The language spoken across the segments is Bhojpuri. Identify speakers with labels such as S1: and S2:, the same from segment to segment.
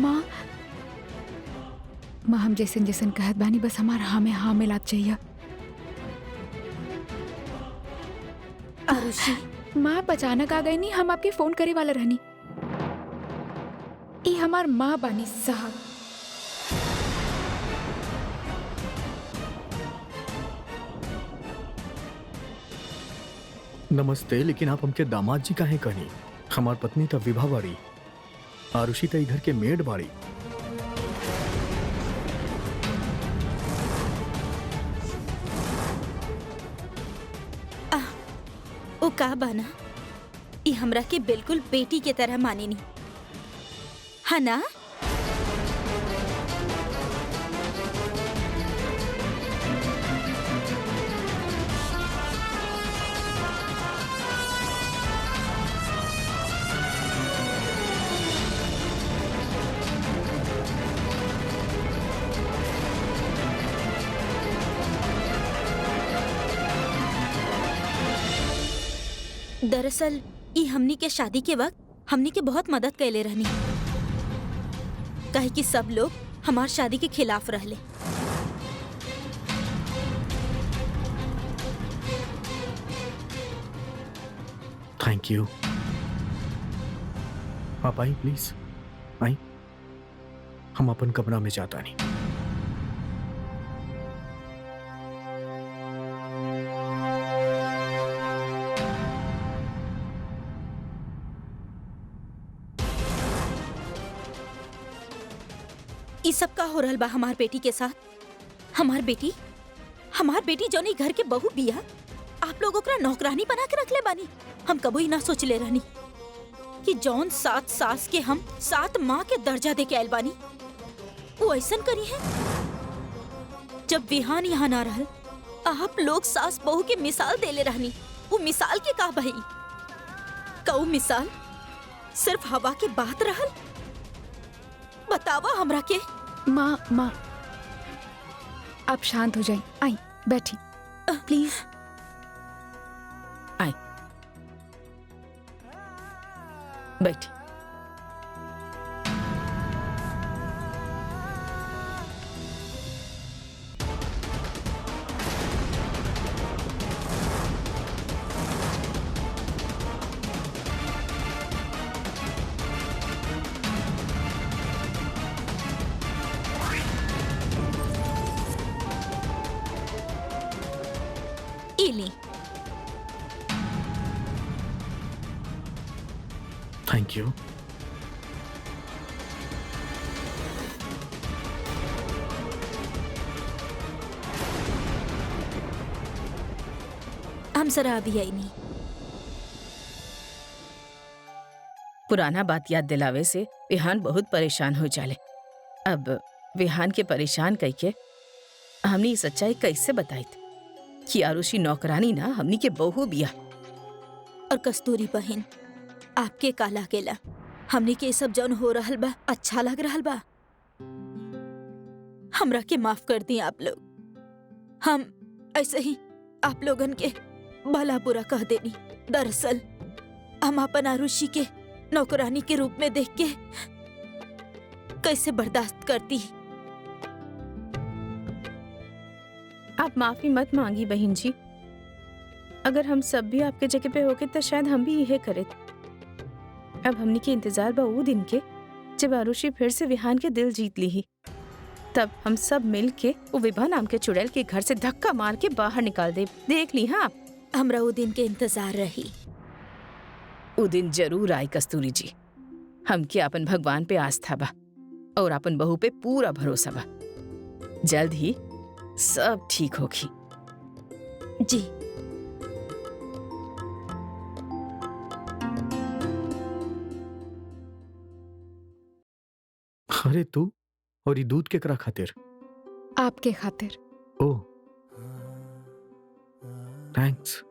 S1: माँ माँ हम जैसन जैसन कहत बानी बस हमारा हाँ में हाँ मिलात चाहिए।
S2: आरुषि
S1: माँ आप अचानक आ गई नहीं, हम आपके फोन करे वाला रहनी। ई हमार माँ बानी साहब।
S3: नमस्ते, लेकिन आप हमके दामाद जी काहे कहनी? हमार पत्नी तो विभा बाड़ी, आरुषि तो इधर के मेड बाड़ी।
S2: ओ का बाना, ई हमरा के बिल्कुल बेटी के तरह माने नी, है ना? दरअसल ई हमनी के शादी के वक्त हमनी के बहुत मदद कैले रहनी, काहे कि सब लोग हमार शादी के खिलाफ रहले।
S3: Thank you. आप आई प्लीज, आई। हम अपन कमरा में जाता नहीं।
S2: ई सब का हो रहल बा हमार बेटी के साथ? हमार बेटी जौनी घर के बहू बिया, आप लोग ओकरा नौकरानी बना के रखले बानी। हम कबो ही ना सोचले रहनी कि जौन 7 सास के हम 7 माँ के दर्जा दे के आयल बानी, वो ऐसन करी है। जब विहान यहाँ ना रहल, आप लोग सास बहू के मिसाल देले रहनी। वो मिसाल के का भई? कऊ मिसाल सिर्फ हवा के बात रहल? बतावा हमरा के।
S1: माँ आप शांत हो जाइए, आई बैठी प्लीज।
S4: आई बैठी।
S2: इली
S3: थैंक यू।
S2: हम जरा अभी आई नहीं।
S4: पुराना बात याद दिलावे से विहान बहुत परेशान हो जाले। अब विहान के परेशान कई के हमने ये सच्चाई कैसे बताई थी कि आरुषि नौकरानी ना हमनी के बहू बिया।
S2: और कस्तूरी बहन, आपके काला केला हमने के सब जौन हो रहल बा अच्छा लग रहल बा? हमरा के माफ कर दी आप लोग। हम ऐसे ही आप लोगन के भला बुरा कह देनी। दरअसल हम अपन आरुषि के नौकरानी के रूप में देख के कैसे बर्दाश्त करती।
S4: आप माफी मत मांगी बहन जी। अगर हम सब भी आपके जगह पे होके तो शायद हम भी यही करे। अब हमनी के इंतजार बा वो दिन के जब आरुषि फिर से विहान के दिल जीत ली ही। तब हम सब मिल के वो विभा नाम के चुड़ैल के घर से धक्का मार के बाहर निकाल दे। देख ली हाँ?
S2: हमरा वो दिन के इंतजार रही।
S4: वो दिन जरूर आई कस्तूरी जी। हमके अपन भगवान पे आस्था बा और अपन बहू पे पूरा भरोसा बा। जल्द ही सब ठीक होगी।
S2: जी
S3: अरे तू और ये दूध केकरा खातिर?
S1: आपके खातिर।
S3: ओह थैंक्स।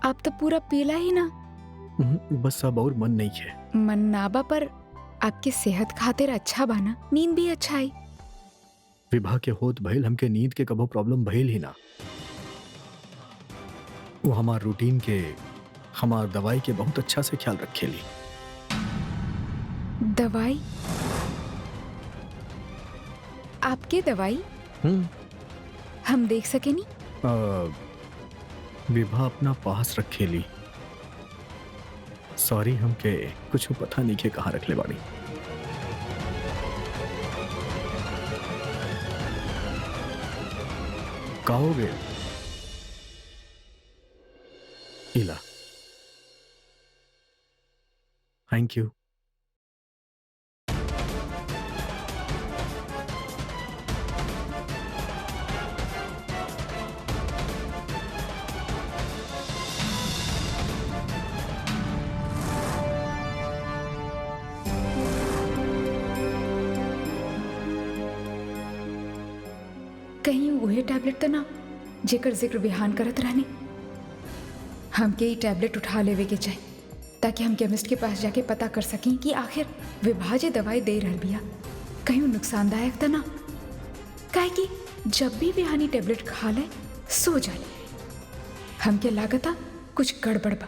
S1: आप तो पूरा पीला ही ना।
S3: बस अब और मन नहीं है।
S1: मन नाबा पर आपके सेहत खातिर अच्छा बाना, नींद भी अच्छा आई।
S3: विवाह के होत भइल हमके नींद के कबो प्रॉब्लम भइल ही ना। वो हमार रूटीन के, हमार दवाई के बहुत अच्छा से ख्याल रखेली।
S1: दवाई? आपके दवाई हम देख सके नहीं?
S3: विवाह अपना पास रखेली। सॉरी, हमके कुछ पता नहीं के कहाँ रख ले बाड़ी। कहोगे इला। Thank you.
S1: कहीं वही टैबलेट तो ना जेकर जिक्र बिहान करत रहनी। हमके ही टैबलेट उठा लेवे के चाही ताकि हम केमिस्ट के पास जाके पता कर सकें कि आखिर विभा जे दवाई दे रहल बिया कहीं वो नुकसानदायक तो ना। काहे कि जब भी बिहानी टैबलेट खा ले सो जाए। हमके लागता कुछ गड़बड़ बा।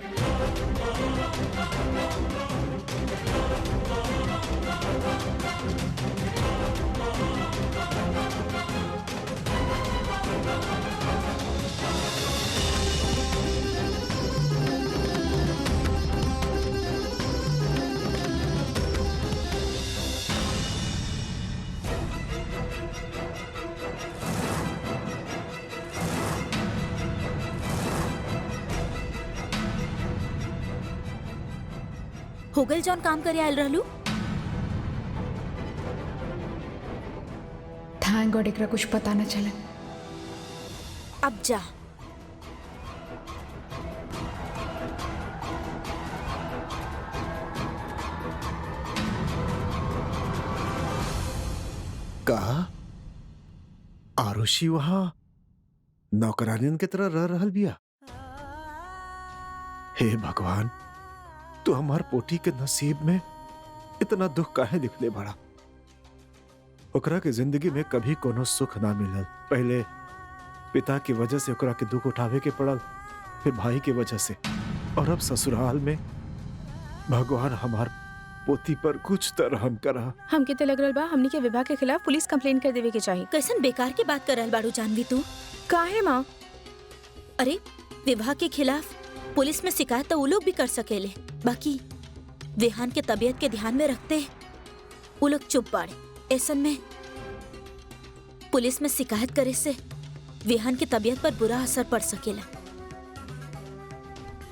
S2: हो गइल जौन काम करे आयल रहलू?
S1: थैंक गॉड एकरा कुछ पता न चले।
S2: अब जा।
S5: कहा आरुषि वहां नौकरानियन की तरह रह रहल बिया। हे भगवान, तू हमार पोटी के नसीब में इतना दुख काहे लिखले बड़ा। ओकरा के जिंदगी में कभी कोनो सुख ना मिलल। पहले पिता की वजह से ओकरा के दुख उठावे के पड़ल, फिर भाई की वजह से, और अब ससुराल में। भगवान हमार पोती पर कुछ तो रहम करा।
S4: हमके तो लग रहल बा हमनी के विभाग के खिलाफ पुलिस कंप्लेन कर देवे के चाहिए।
S2: कैसन बेकार की बात कर रहल बाड़ू जानवी तू?
S4: काहे माँ?
S2: अरे विवाह के खिलाफ पुलिस में शिकायत तो वो लोग भी कर सकेले, बाकी विहान के तबीयत के ध्यान में रखते वो लोग चुप बाड़े। ऐसन में पुलिस में शिकायत करे से विहान की तबीयत पर बुरा असर पड़ सकेला।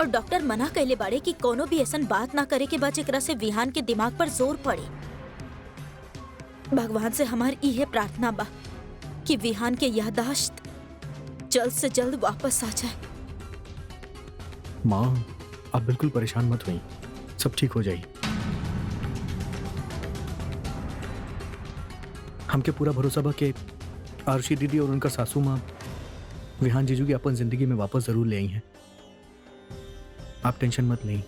S2: और डॉक्टर मना कैले बाड़े कि कोनो भी ऐसन बात ना करे के बाद जेकरा से विहान के दिमाग पर जोर पड़े। भगवान से हमार इहे प्रार्थना बा कि विहान के याददाश्त जल्द से जल्द वापस आ जाए।
S3: माँ, आप बिल्कुल परेशान मत हुई, सब ठीक हो जाए। हमके पूरा भरोसा बा कि आरुषि दीदी और उनका सासू माँ विहान जीजू की अपन जिंदगी में वापस जरूर ले आई हैं। आप टेंशन मत लें।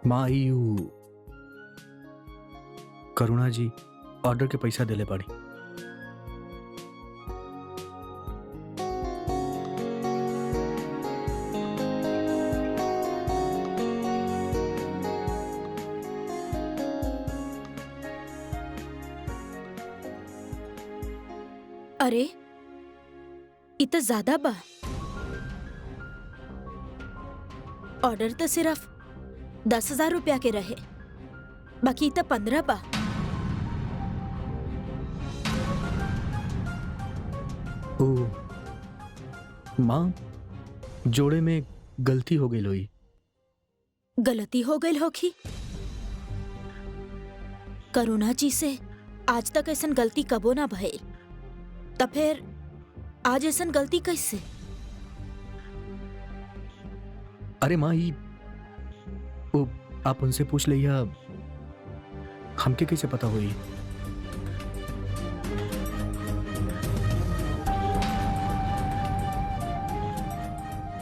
S3: माँ आई करुणा जी ऑर्डर के पैसा देले पड़ी।
S2: अरे इत ज्यादा बा। ऑर्डर तो सिर्फ 10,000 रुपया के रहे, बाकी इत 15 बा।
S3: ओ माँ, जोड़े में गलती हो गई लोई।
S2: गलती हो गई होगी? करुणा जी से आज तक ऐसन गलती कबो ना भइल, तब फिर आज ऐसन गलती कैसे?
S3: अरे माँ, वो आप उनसे पूछ लिया, हमके कैसे पता हुई?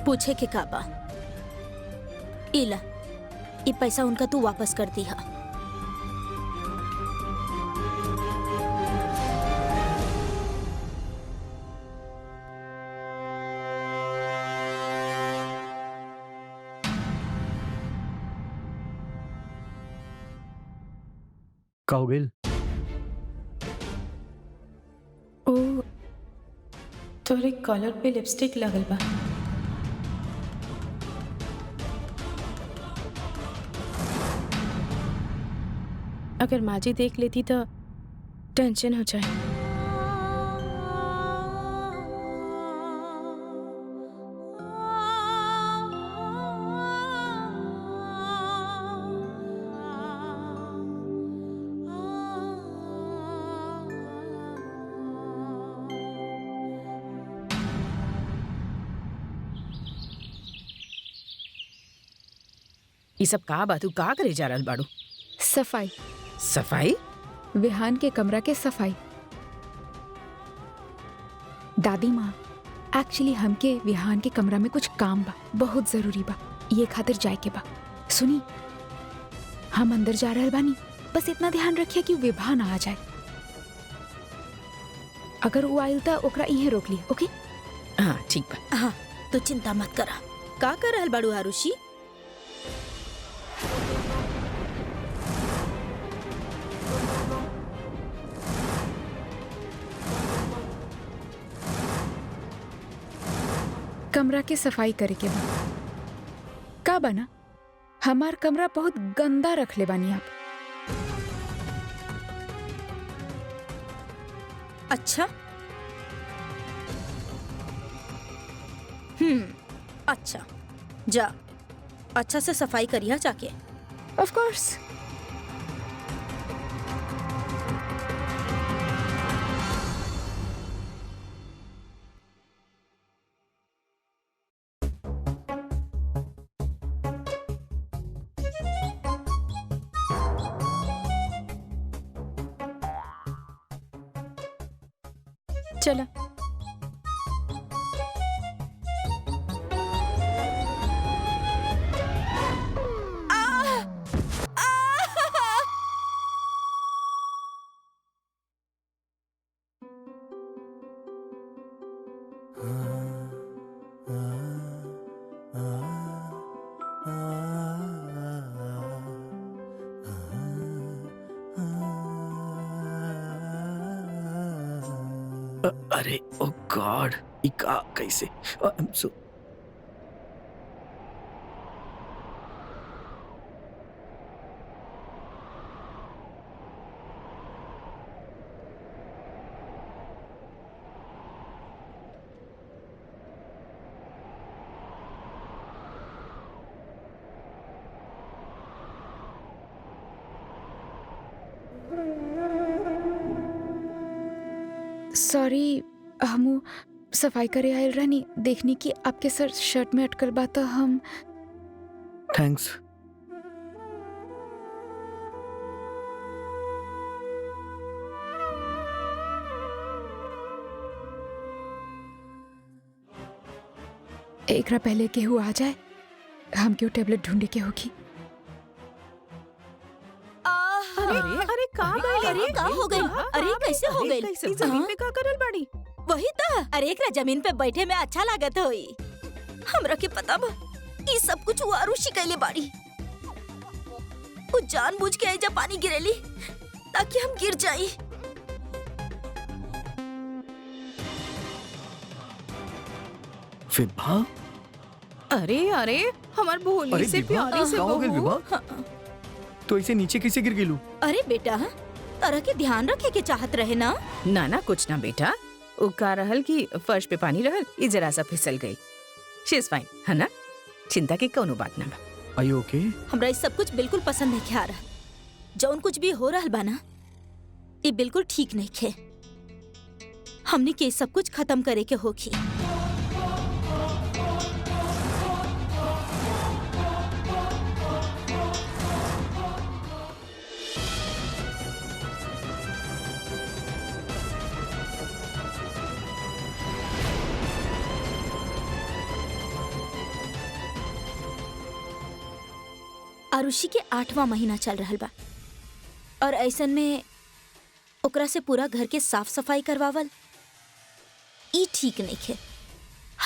S2: पूछे के काबा इला ये पैसा उनका तू वापस कर दिया।
S3: का हो गइल?
S4: ओ तोरे कॉलर पे लिपस्टिक लगल बा। अगर माजी देख लेती तो टेंशन हो जाए।
S6: ये सब का बा? तू का करे जा रहल बाड़ू?
S1: सफाई।
S6: सफाई?
S1: विहान के कमरा के सफाई। दादी माँ, एक्चुअली हमके विहान के कमरा में कुछ काम बा, बहुत जरूरी बा, ये खातिर जाए के बा। सुनी, हम अंदर जा रहल बानी, बस इतना ध्यान रखिए कि विभा ना आ जाए। अगर वो आइल त ओकरा इहे रोक ली, ओके?
S6: हाँ ठीक बा।
S2: हाँ तू चिंता मत करा। का कर रहल बाड़ू आरुषि?
S1: कमरा के सफाई करे के बा। का बना, हमार कमरा बहुत गंदा रख ले बानी आप।
S2: अच्छा अच्छा, जा अच्छा से सफाई करिया जाके।
S1: Of course.
S4: चला
S3: अरे ओ गॉड, इका कैसे? आई एम सो
S1: सॉरी, हम सफाई करे आयल रहनी, देखनी कि आपके सर शर्ट में अटकल बा तो हम।
S3: थैंक्स।
S1: एकरा पहले केहू आ जाए, हम क्यों टेबलेट ढूंढे के होगी।
S6: अरे
S4: अरे का
S2: अरे का हो गई? अरे कैसे हो गई?
S6: कैसे?
S4: जमीन पे का करल बाड़ी?
S2: वही तो, अरे एकरा जमीन पे बैठे में अच्छा लागत होई। हमरा के पता बा ये सब कुछ वो आरुषि कैले बाड़ी। वो जानबूझ के एजा पानी गिरेली ताकि हम गिर जाई।
S3: विभा?
S4: अरे अरे हमार भोली से प्यारी से
S3: का हो गइल
S4: बहू।
S3: विभा? तो ऐसे नीचे कैसे गिर गेलू?
S2: अरे बेटा, तरह के ध्यान रखे के चाहत रहे ना।
S6: ना ना कुछ ना बेटा, उ का रहल कि फर्श पे पानी रहल, ई जरा सा फिसल गई। शी इज फाइन, है ना? चिंता की कोनो बात ना बा।
S3: आर यू ओके?
S2: हमरा ये सब कुछ बिल्कुल पसंद नहीं आ रहा। जौन कुछ भी हो रहल बा ना, ये बिल्कुल ठीक नहीं खे। हमने के सब कुछ खत्म करे के होखी। आरुषि के 8वां महीना चल रहल बा और ऐसन में ओकरा से पूरा घर के साफ सफाई करवावल ई ठीक नइखे,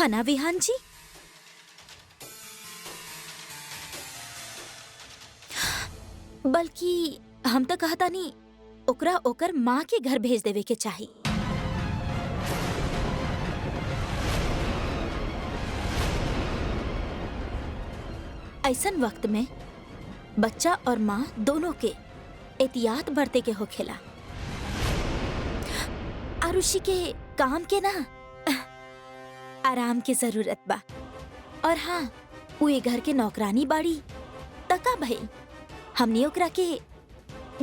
S2: है ना विहान जी? बल्कि हम तो कहता नहीं ओकरा ओकर माँ के घर भेज देवे के चाही। ऐसन वक्त में बच्चा और माँ दोनों के एहतियात बरते के होखेला। आरुषि के काम के ना आराम की जरूरत बा। और हाँ, वो ये घर के नौकरानी बाड़ी तका भइल हमने ओकरा के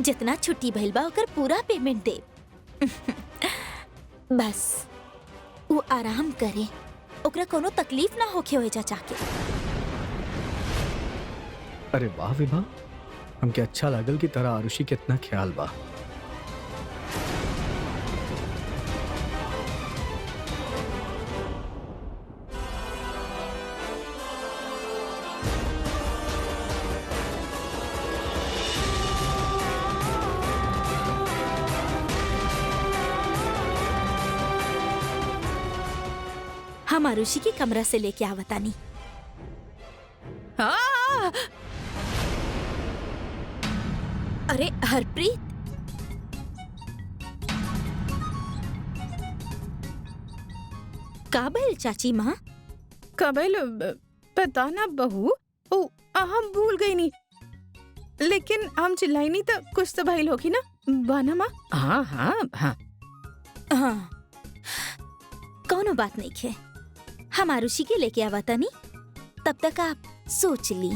S2: जितना छुट्टी भइल बा ओकर पूरा पेमेंट दे। बस वो आराम करे, ओकरा कोनो तकलीफ ना होखे हो चाचा के।
S3: अरे वाह विभा, हमके अच्छा लागल कि तरह आरुषि के इतना ख्याल बा।
S2: हम आरुषि के कमरा से लेके आवतानी।
S6: हाँ,
S2: अरे हरप्रीत, का भइल चाची माँ?
S4: कबल पता ना बहू, ओ हम भूल गई नहीं, लेकिन हम चिल्लाई नहीं तो कुछ तो भइल होगी ना बाना माँ।
S6: हाँ हाँ हाँ,
S2: हाँ, कौनो बात नहीं है। हम आरुषि के लेके आवतानी, तब तक आप सोच ली।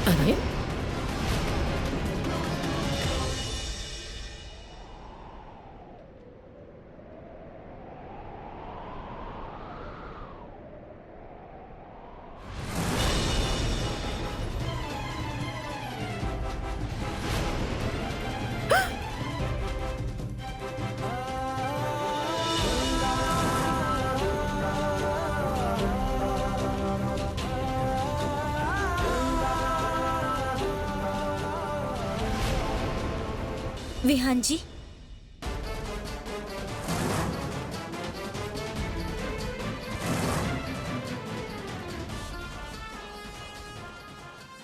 S6: अरे
S2: विहान जी,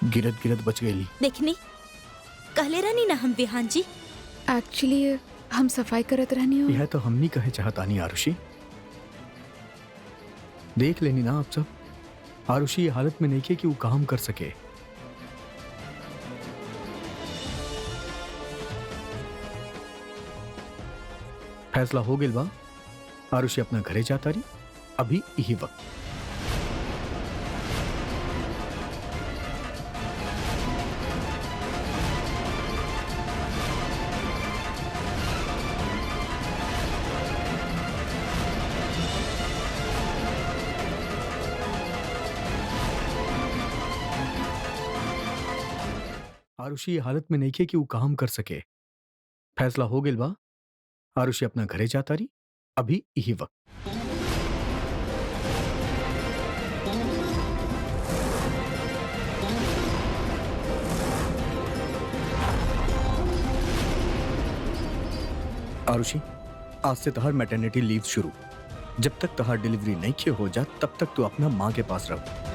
S3: गिरत गिरत बच गई।
S2: देखनी कहले रहनी ना हम विहान जी।
S1: एक्चुअली हम सफाई करत रहनी हो।
S3: यह तो हम नहीं कहे चाहतानी आरुषि, देख लेनी ना आप सब, आरुषि ये हालत में नहीं के कि वो काम कर सके। फैसला हो गया बा, आरुषि अपना घरे जाता रही अभी यही वक्त। आरुषि ये हालत में नहीं के कि वो काम कर सके। फैसला हो गया बा, आरुषि अपना घरे जाता रही अभी यही वक्त। आरुषि, आज से तहार मैटरनिटी लीव शुरू। जब तक तहार डिलीवरी नहीं हो जा तब तक तू अपना माँ के पास रहो।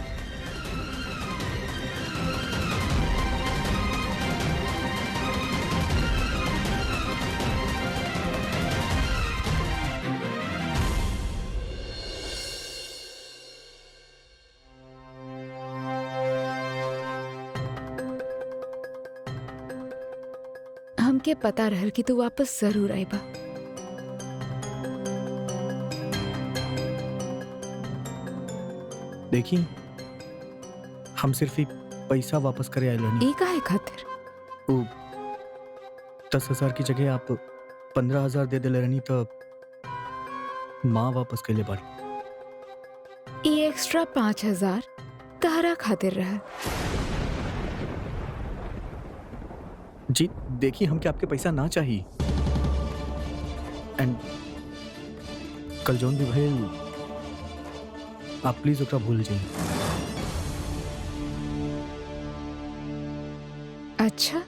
S1: हमके पता रहल कि तू वापस जरूर आएबा।
S3: देखी, हम सिर्फ ही पैसा वापस करे आए रहनी।
S1: ई काहे खातिर?
S3: वो 10,000 की जगह आप 15,000 दे दिले रहनी तो माँ वापस के लिए बाड़ी।
S1: ई एक्स्ट्रा 5,000 तहरा खातिर रहा।
S3: जी देखिए, हमके आपके पैसा ना चाहिए। एंड कल जौन भी भइल, आप प्लीज ओकरा भूल जाइए।
S1: अच्छा,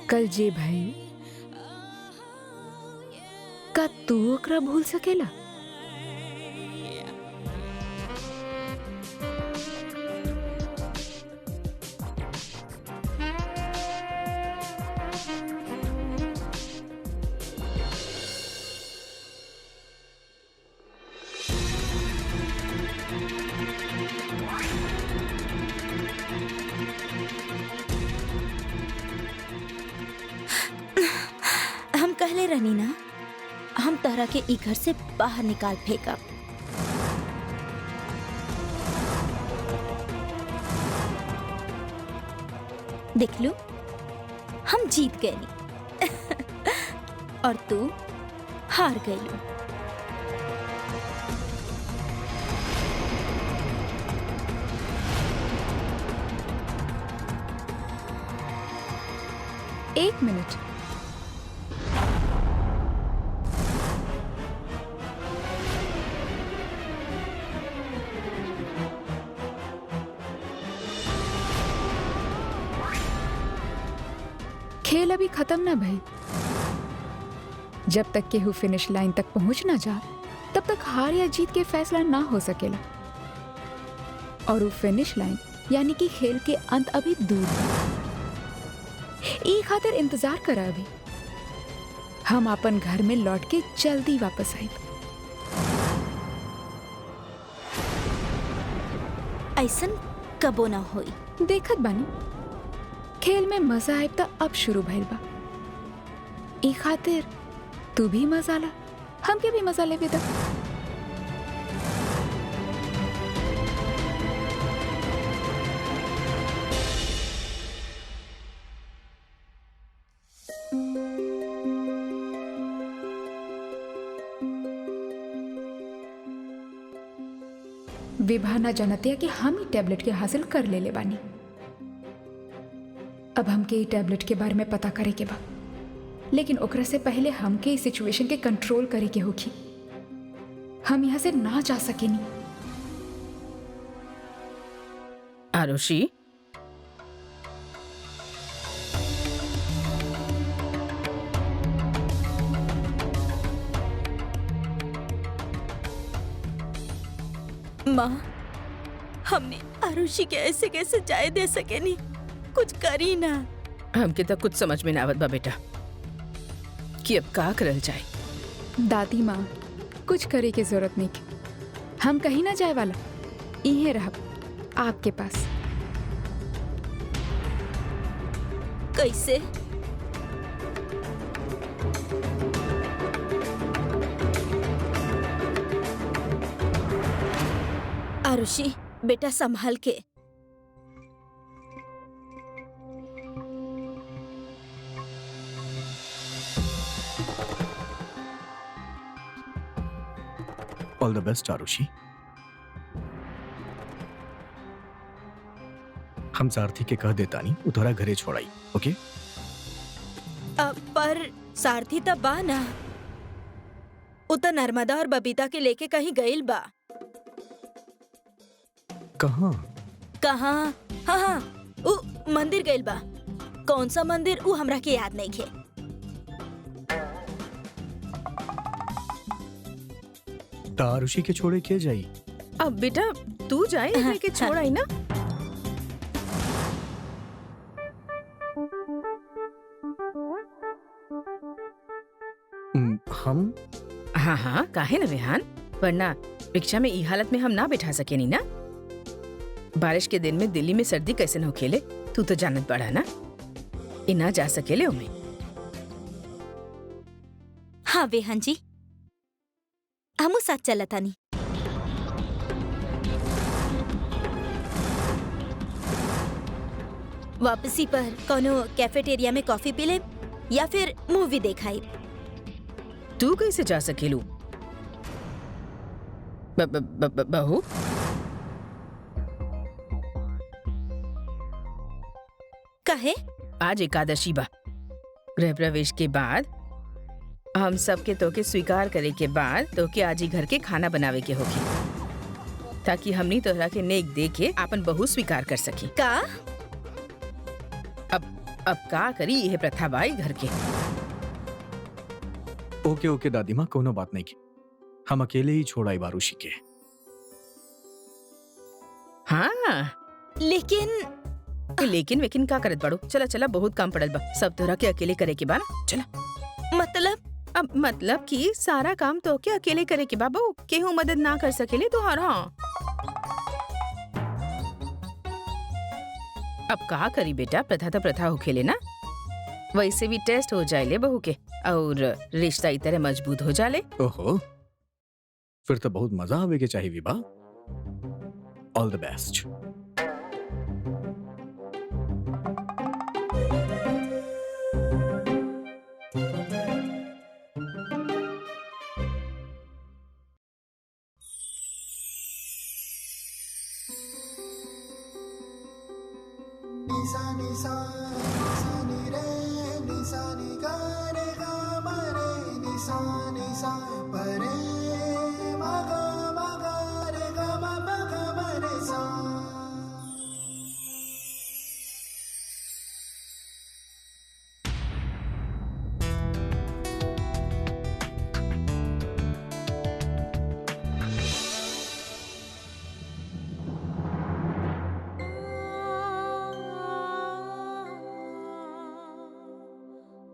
S1: कल जे भाई का तू ओकरा भूल सकेला?
S2: हम कहले रहनी ना, हम तहरा के ई घर से बाहर निकाल फेंका। देख लो, हम जीत गए और तू हार गई।
S1: एक मिनट, खेल अभी खत्म ना भाई। जब तक केहू फिनिश लाइन तक पहुंच ना जा, तब तक हार या जीत के फैसला ना हो सकेला। और वो फिनिश लाइन यानी कि खेल के अंत अभी दूर है। ई खातिर इंतजार करा अभी। हम अपन घर में लौट के जल्दी वापस आए।
S2: ऐसन कबो ना होई।
S1: देखत बानी, खेल में मजा आए तो अब शुरू भइल बा। ई खातिर तू भी मजा ला, हमके भी मजा लेवे दा। विभा ना जानतिया कि हम ही टैबलेट के हासिल कर ले बानी। अब हमके ई टैबलेट के बारे में पता करे के बा, लेकिन ओकरा से पहले हमके इस सिचुएशन के कंट्रोल करे के होखी। हम यहाँ से ना जा सकेनी।
S6: आरुषि,
S2: माँ, हमने आरुषि के ऐसे कैसे जाए दे सके नहीं? कुछ करी ना।
S6: हमके तो कुछ समझ में ना आवत बा बेटा कि अब का करल जाए।
S1: दादी माँ, कुछ करे की जरूरत नहीं की। हम कहीं ना जाए वाला, इहे रहब आपके पास।
S2: कैसे? आरुषि बेटा, संभाल के।
S3: ऑल द बेस्ट आरुषि। हम सारथी के कह देता नहीं, वो तोरा घरे छोड़ाई। ओके?
S2: पर सारथी तब बा ना, उ तो नर्मदा और बबीता के लेके कहीं गइल बा।
S3: कहाँ?
S2: कहाँ? हाँ हाँ, उ मंदिर गइल बा। कौन सा मंदिर उ हमरा के याद नहीं खे।
S3: आरुषि के छोड़े के जाई?
S6: अब बेटा तू जाए, लेके छोड़ आई ना।
S3: हम?
S6: हाँ हाँ, काहे ना विहान, वरना रिक्शा में ई हालत में हम ना बैठा सके नहीं ना। बारिश के दिन में दिल्ली में सर्दी कैसे न हो खेले, तू तो जानत बड़ा ना, इना जा सकेले उमे।
S2: हाँ विहान जी, हमू साथ चलतानी। वापसी पर कोनो कैफेटेरिया में कॉफी पी ले या फिर मूवी देखाई।
S6: तू कैसे जा सकेलू? बहू,
S2: कहे
S6: आज एकादशी बा। गृह प्रवेश के बाद हम सबके तोके स्वीकार करे के बाद तोके आज ही घर के खाना बनावे के होगी, ताकि हमनी तोहरा के नेक देख के आपन बहू स्वीकार कर सकी।
S2: का?
S6: अब का करी, यह प्रथा बाई घर के।
S3: ओके ओके दादी माँ, कोनो बात नहीं की, हम अकेले ही छोड़ आई बारूशी के।
S6: हाँ लेकिन वेकिन का करत बड़ो? चला चला, बहुत काम पड़ल बा, सब तोहरा के अकेले करे के बा ना। चला। मतलब कि सारा काम तो के अकेले करे के बा बहू, केहू मदद ना कर सकेले तोहरा। अब का करी बेटा, प्रथा तो प्रथा हो खेले ना। वैसे भी टेस्ट हो जाए ले बहू के, और रिश्ता इस तरह मजबूत हो जाले।
S3: ओहो, फिर तो बहुत मजा आवे के चाहिए विभा। ऑल द बेस्ट।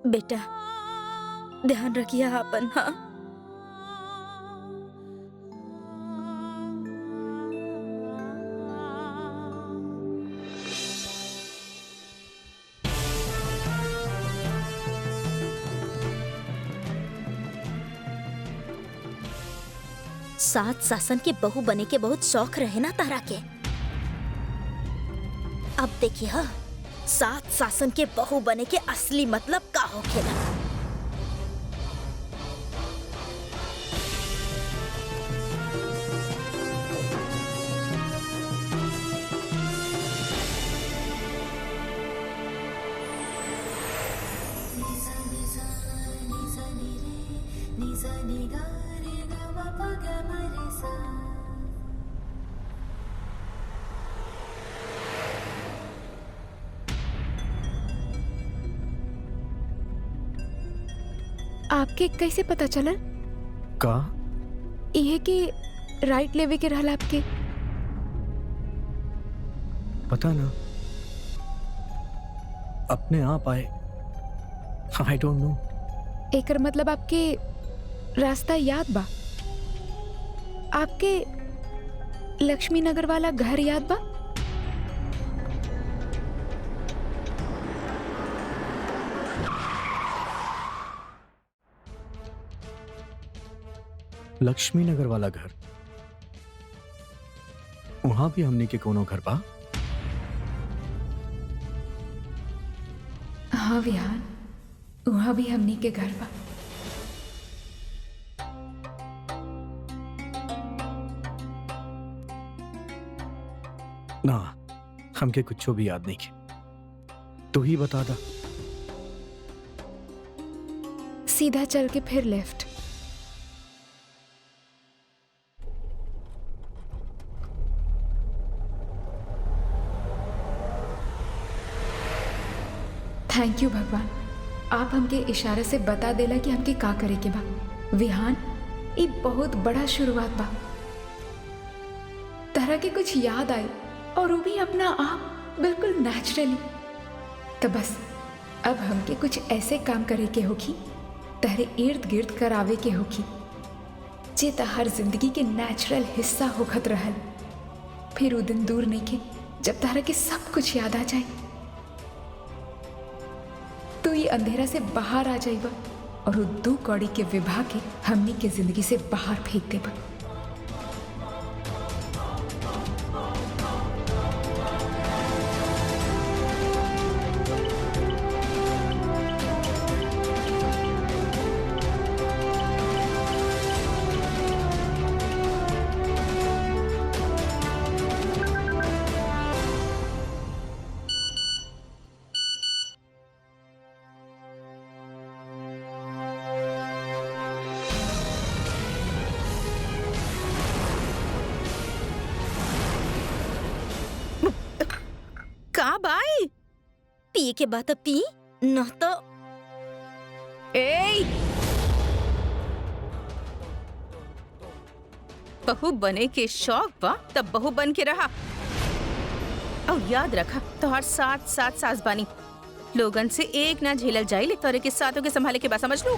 S2: बेटा ध्यान रखिए आपन। हाँ सात सासन के बहू बने के बहुत शौक रहे ना तारा के। अब देखिए, हाँ, सात सासन के बहू बने के असली मतलब का होखेला।
S1: आपके कैसे पता चलल?
S3: का
S1: यह कि राइट लेवे के रहल आपके?
S3: पता ना, अपने आप आए। I don't know.
S1: एकर मतलब आपके रास्ता याद बा? आपके लक्ष्मी नगर वाला घर याद बा?
S3: लक्ष्मी नगर वाला घर, वहां भी हमने के कोनो घर बा?
S1: हाँ विहान, वहां भी हमनी के घर बा।
S3: ना, हमके कुछ भी याद नहीं के, तू ही बता दा।
S1: सीधा चल के फिर लेफ्ट। थैंक यू भगवान, आप हमके इशारे से बता देला कि हमके का करे के बा। विहान, ये बहुत बड़ा शुरुआत बा। तरह के कुछ याद आई और वो भी अपना आप बिल्कुल नेचुरली। तो बस अब हमके कुछ ऐसे काम करे के होगी, तहरे इर्द गिर्द करावे के होगी, जे तहर जिंदगी के नेचुरल हिस्सा होखत रहल। फिर वो दिन दूर नहीं के जब तारा के सब कुछ याद आ जाए। तू ये अंधेरा से बाहर आ जाइबा और वो 2 कौड़ी के विवाह के हमनी के जिंदगी से बाहर फेंक देबा।
S6: का बाई?
S2: पिए के बाद अब पी न तो
S6: ए बहू बने के शौक बा तब बहू बन के रहा। और याद रखा तो हर 7 सास बानी लोगन से एक ना झेलल जाई ले तोरे के साथों के संभाले के बात समझ लो।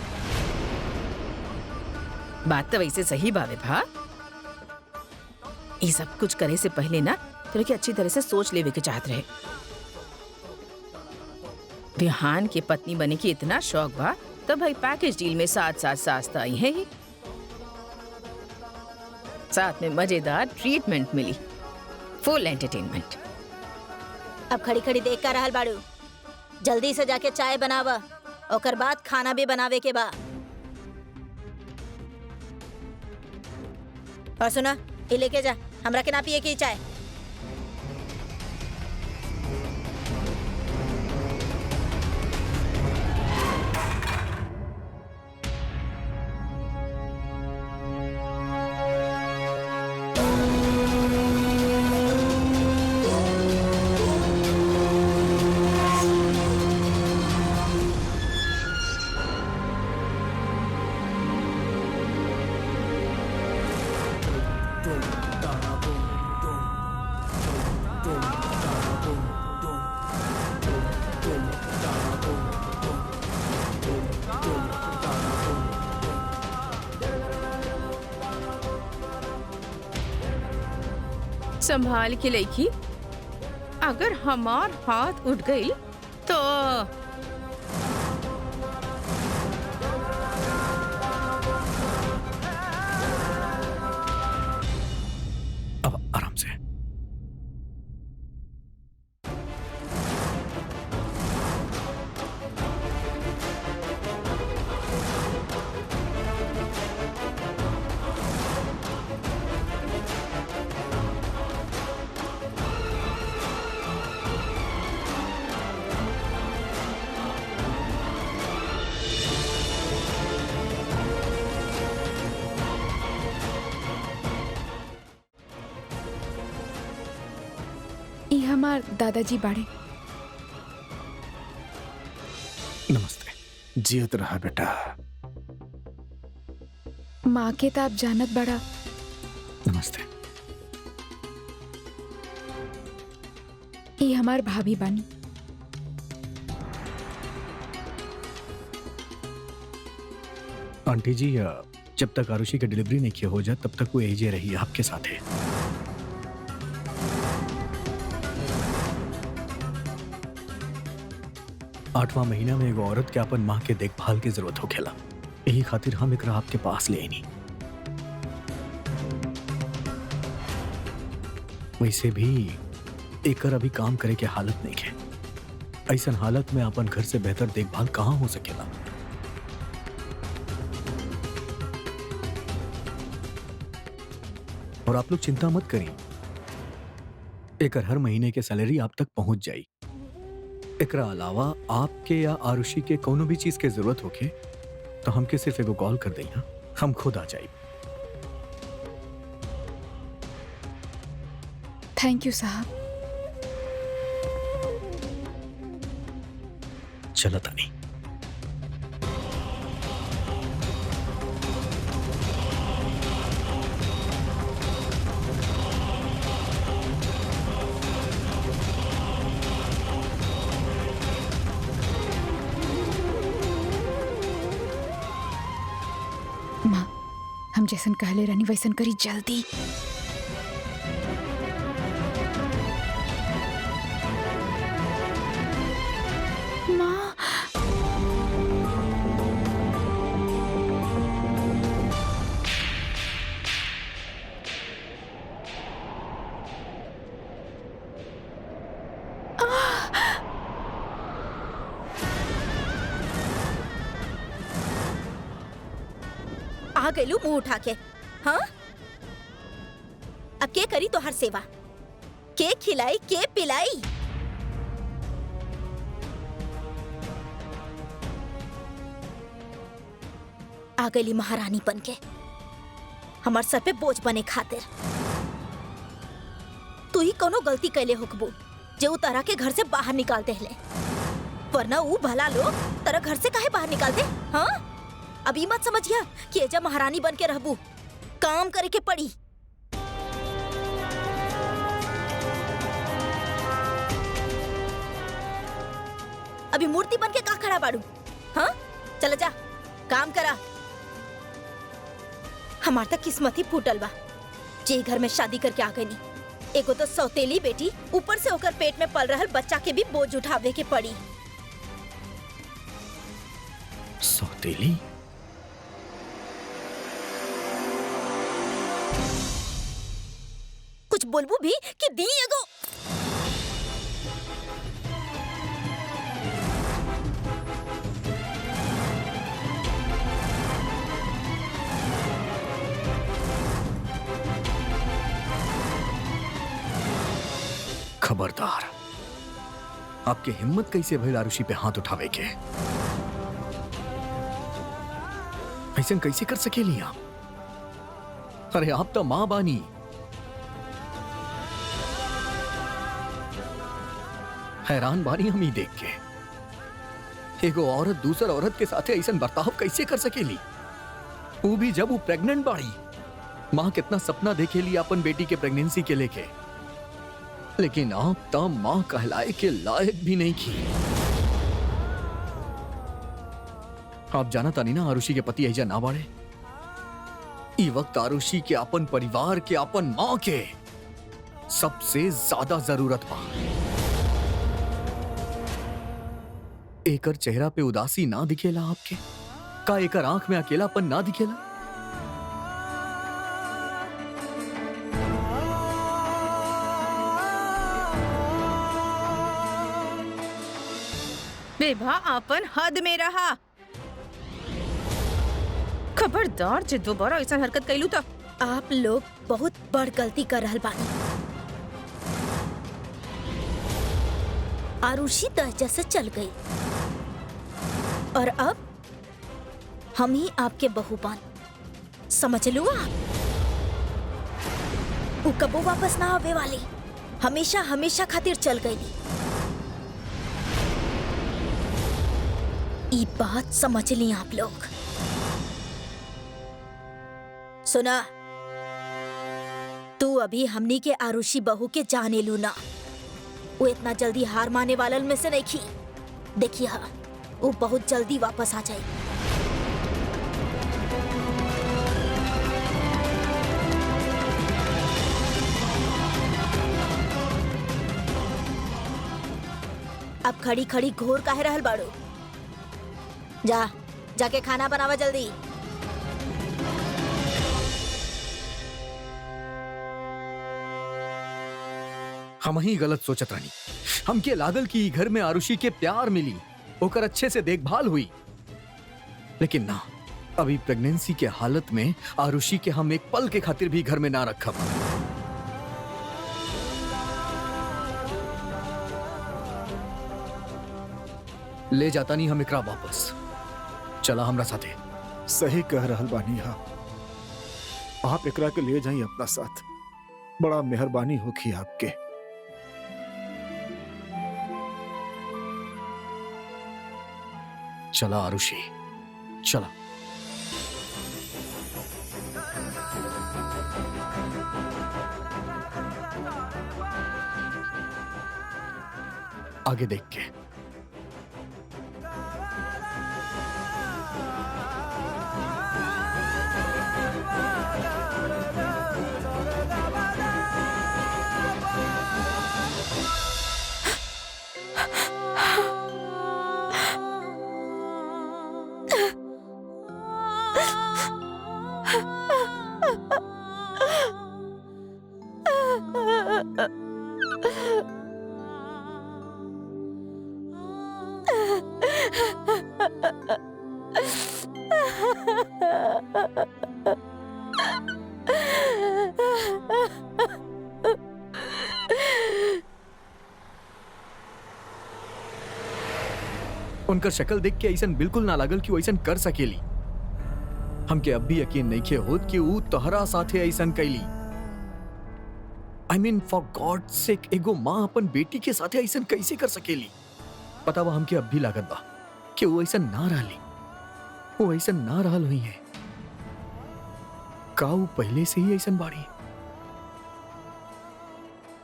S6: बात तो वैसे सही बावे भा। ये सब कुछ करे से पहले ना तोरे के अच्छी तरह से सोच लेवे के चाहत रहे। विहान के पत्नी बने की इतना शौक बा तो भाई पैकेज डील में 7 सास तो आई है ही। साथ में मजेदार ट्रीटमेंट मिली, फुल एंटरटेनमेंट।
S2: अब खड़ी खड़ी देख कर रहल बाड़ू, जल्दी से जाके चाय बनावा, ओकर बाद खाना भी बनावे के बा। और सुना, ये लेके जा, हमरा के ना पिए की चाय।
S6: संभाल के लईकी, अगर हमार हाथ उठ गई तो
S3: अब आराम से।
S1: ई हमार दादाजी बाड़े।
S3: नमस्ते।
S5: जियत रहा बेटा।
S1: माँ के तो आप जानत बड़ा।
S3: नमस्ते।
S1: ई हमार भाभी बानी।
S3: आंटी जी, जब तक आरुषि की डिलीवरी नहीं किया हो जाए तब तक वो एजे रही आपके साथ है। आठवां महीना में एगो औरत के अपन माँ के देखभाल की जरूरत हो खेला, यही खातिर हम एकरा आपके पास ले आईनी। वैसे भी एकर अभी काम करे के हालत नहीं है। ऐसन हालत में अपन घर से बेहतर देखभाल कहाँ हो सकेला। और आप लोग चिंता मत करिए, एकर हर महीने के सैलरी आप तक पहुंच जाई। एकरा अलावा आपके या आरुषि के कोनो भी चीज के जरूरत होके तो हमके सिर्फ एगो कॉल कर देना, हम खुद आ जाए।
S1: थैंक यू साहब।
S3: चलो तानी।
S1: माँ, हम जैसन कहले रहनी वैसन करी जल्दी।
S2: आ गईलू मुंह उठा के। हाँ, अब के करी तो हर सेवा, के खिलाई के पिलाई। आ गईली महारानी बन के हमार सर पे बोझ बने खातिर। तू ही कोनो गलती कैले होकबू जे उ तारा के घर से बाहर निकालते हले, वरना उ भला लोग तारा घर से काहे बाहर निकालते। हाँ, अभी मत समझिया कि एजा महारानी बन के रहबू, काम करे के पड़ी। अभी मूर्ति बन के का खड़ा बाड़ू। हाँ, चल जा काम करा। हमार तक किस्मत ही फूटल बा जे घर में शादी करके आ गई। एगो तो सौतेली बेटी, ऊपर से होकर पेट में पल रहल बच्चा के भी बोझ उठावे के पड़ी।
S3: सौतेली?
S2: कुछ बोलबू भी कि दी एगो।
S3: खबरदार, आपके हिम्मत कैसे भइल आरुषि पे हाथ उठावे के? ऐसा कैसे कर सकेली आप? अरे आप तो मां बानी। हैरान बानी हम ही देख के, एगो औरत दूसर औरत के साथे ऐसा बर्ताव कैसे कर सकेली, वो भी जब वो प्रेग्नेंट बाड़ी। मां कितना सपना देखेली अपन बेटी के प्रेगनेंसी के लेके, लेकिन आप तो मां कहलाए के लायक भी नहीं की। आप जाना तानी ना आरुषि के पति ऐजा ना बाड़े। ई वक्त आरुषि के अपन परिवार के, अपन मां के सबसे ज्यादा जरूरत बा। एकर चेहरा पे उदासी ना दिखेला आपके? का एकर आंख में अकेलापन ना दिखेला?
S6: बेभा अपन हद में रहा। खबरदार जे दोबारा ऐसा हरकत कैलू तो।
S2: आप लोग बहुत बड़ गलती कर रहल बानी। आरुषि दहशत से चल गई और अब हम ही आपके बहू बान, समझ लो आप। वो कबो वापस ना आवे वाली, हमेशा हमेशा खातिर चल गई। ये बात समझ ली आप लोग। सुना, तू अभी हमनी के आरुषि बहू के जाने लू ना। वो इतना जल्दी हार माने वालन में से नहीं थी। देखिए हाँ, वो बहुत जल्दी वापस आ जाए। अब खड़ी खड़ी घोर काहे रहल बाड़ू? जाके खाना बनावा जल्दी।
S3: हम ही गलत सोचत रानी। हमके लागल कि घर में आरुषि के प्यार मिली, ओकर अच्छे से देखभाल हुई, लेकिन ना, अभी प्रेगनेंसी के हालत में आरुषि के हम एक पल के खातिर भी घर में ना रखब। ले जाता नहीं हम एकरा वापस। चला हमरा साथे।
S5: सही कह रहल बानी। हाँ, आप एकरा के ले जाइए अपना साथ। बड़ा मेहरबानी होगी आपके।
S3: चला आरुषि, चला। आगे देख के। उनकर शक्ल देख के ऐसा बिल्कुल ना लागल कि वो ऐसा कर सकेली। हमके अब भी यकीन नहीं किया होत कि वो तोहरा साथे ऐसा कैली। I mean for God sake, एगो माँ अपन बेटी के साथे ऐसा कैसे कर सकेली? पता बा हमके अब भी लागत बा कि वो ऐसा ना रहली, वो ऐसा ना रहल हुई है। का वो पहले से ही ऐसा बाड़ी?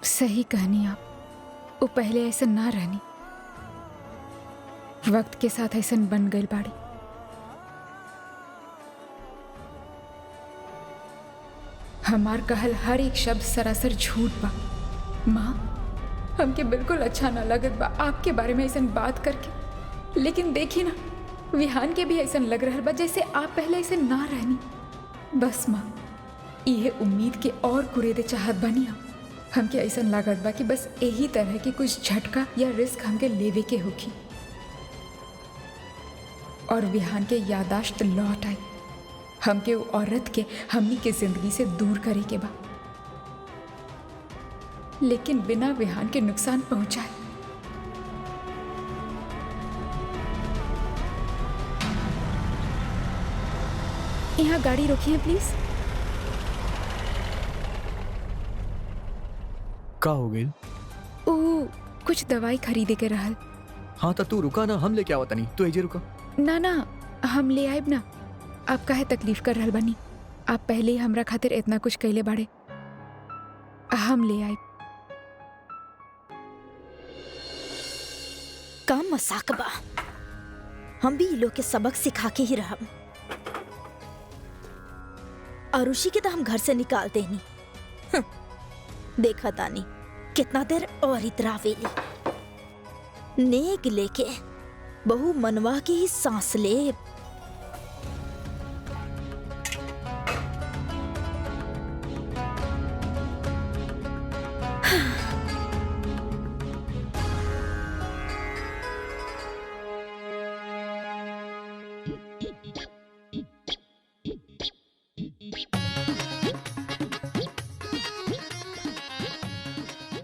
S1: सही कहनी आप, वो पहले ऐसा ना रहनी, वक्त के साथ ऐसा बन गई बाड़ी। हमार कहल हर एक शब्द सरासर झूठ बा। माँ, हमके बिल्कुल अच्छा ना लगत बा आपके बारे में ऐसा बात करके, लेकिन देखी ना, विहान के भी ऐसा लग रहा बा जैसे आप पहले ऐसे ना रहनी। बस माँ, यह उम्मीद के और कुरेदे चाहत बानी आप। हमके ऐसा लागत बा कि बस यही तरह के कुछ झटका या रिस्क हमके लेवे के होगी और विहान के यादाश्त लौट आई। हमके वो औरत के हमनी के जिंदगी से दूर करे के बा, लेकिन बिना विहान के नुकसान पहुंचाए। यहाँ गाड़ी रोकिए प्लीज।
S3: का हो गई?
S1: ओ, कुछ दवाई खरीदे के रहल।
S3: हाँ तो तू रुका ना, हम लेके आवत नहीं, तू एजे रुका।
S1: ना ना, हम ले आइब ना। आप काहे तकलीफ कर रहल बनी? आप पहले ही हमरा खातिर इतना कुछ कैले बाड़े, हम ले आइब।
S2: का मजाक बा, हम भी इ लोग के सबक सिखा के ही रहब। आरुषि के तो हम घर से निकाल देनी। देखा तानी कितना देर और इतरावेली। नेग लेके बहु मनवा की ही सांस ले।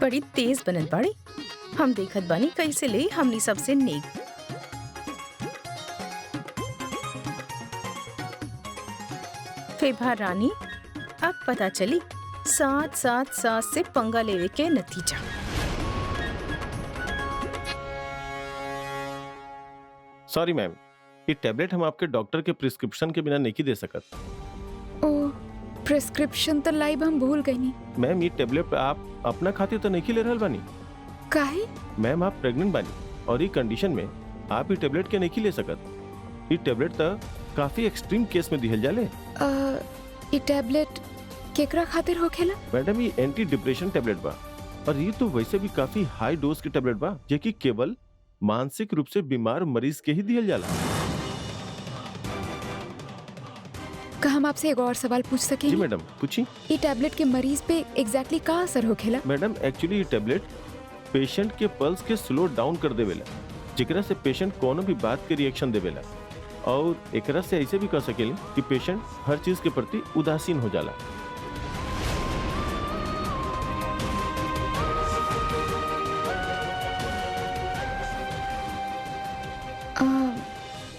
S4: बड़ी तेज बनत बाड़ी। हम देखत बानी कैसे ले हमनी सबसे नेक। फेभा रानी, अब पता चली साथ साथ सास से पंगा लेवे के नतीजा।
S7: सॉरी मैम, ये टैबलेट हम आपके डॉक्टर के प्रिस्क्रिप्शन के बिना नहीं दे सकत।
S1: ओ, प्रिस्क्रिप्शन तो लाइब हम भूल गई नहीं।
S7: मैम, ये टैबलेट आप अपना खातिर तो नहीं ले रहल बानी।
S1: काहे?
S7: मैम, आप प्रेग्नेंट बानी और ये कंडीशन में आप ये टैबलेट के नहीं ले सकत। ये टैबलेट तो काफी एक्सट्रीम केस में दिहल जाले।
S1: ये टैबलेट केकरा खातिर होखेला?
S7: मैडम, ये एंटी डिप्रेशन टैबलेट बा और ये तो वैसे भी काफी हाई डोज की टैबलेट बा, जे कि केवल मानसिक रूप से बीमार मरीज के ही दिहल जाला।
S1: का हम आपसे एक और सवाल पूछ सकें?
S7: जी मैडम, पूछी।
S1: ये टैबलेट के मरीज पे एग्जैक्टली का असर होखेला?
S7: मैडम, एक्चुअली ये टैबलेट पेशेंट के पल्स के स्लो डाउन कर देवेला, जेकरा से पेशेंट कोनो भी बात के रिएक्शन देवेला और एकरा से ऐसे भी कह सकेली कि पेशेंट हर चीज के प्रति उदासीन हो जाला।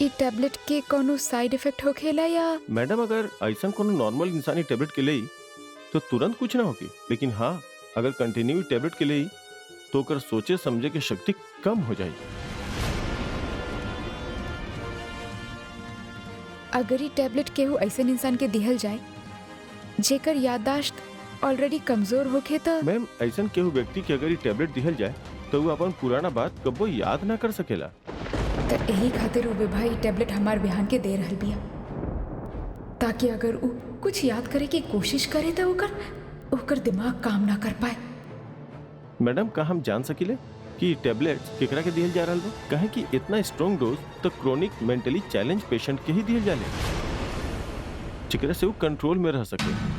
S1: ये टैबलेट के कोनो साइड इफेक्ट होखेला या?
S7: मैडम, अगर ऐसा कोनो नॉर्मल इंसानी टैबलेट के लिए तो तुरंत कुछ ना होगी, लेकिन हाँ, अगर कंटिन्यू टैबलेट के लिए तो कर सोचे समझे की शक्ति कम हो जाएगी।
S1: अगर ये टैबलेट केहू ऐसे इंसान के दिहल जाए जेकर याददाश्त ऑलरेडी कमजोर होखे तो?
S7: मैम, ऐसा केहू व्यक्ति के अगर ये टैबलेट दिहल जाए तो वो अपन पुराना बात कबो याद ना कर सकेला।
S1: तो यही खातिर वो विभा ये टैबलेट हमार बिहान के दे रहल बिया, ताकि अगर वो कुछ याद करे की कोशिश करे तो ओकर दिमाग काम ना कर पाए।
S7: मैडम, का हम जान सकिले कि टैबलेट केकरा के दिहल जा रहल बा? काहे कि इतना स्ट्रॉन्ग डोज तो क्रोनिक मेंटली चैलेंज पेशेंट के ही दिहल जाले, जेकरा से वो कंट्रोल में रह सके।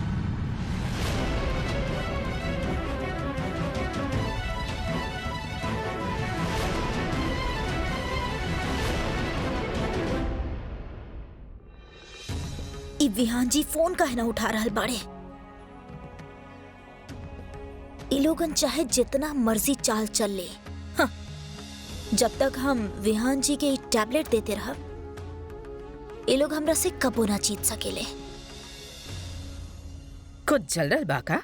S2: ई विहान जी फोन काहे ना उठा रहल बाड़े? लोगन चाहे जितना मर्जी चाल चल ले, हाँ, जब तक हम विहान जी के टैबलेट देते रह, ये लोग हमरा से कबो ना जीत सकेले।
S6: कुछ जल रहल बा का?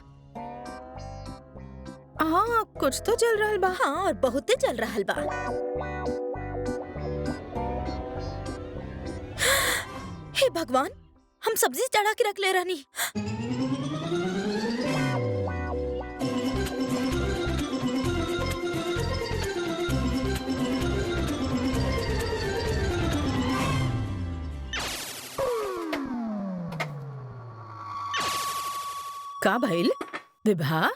S4: हाँ, कुछ तो चल रहा बा।
S2: हाँ, और बहुते चल रहा बा। हे भगवान, हम सब्जी चढ़ा के रख ले रहनी।
S6: का भइल विभा?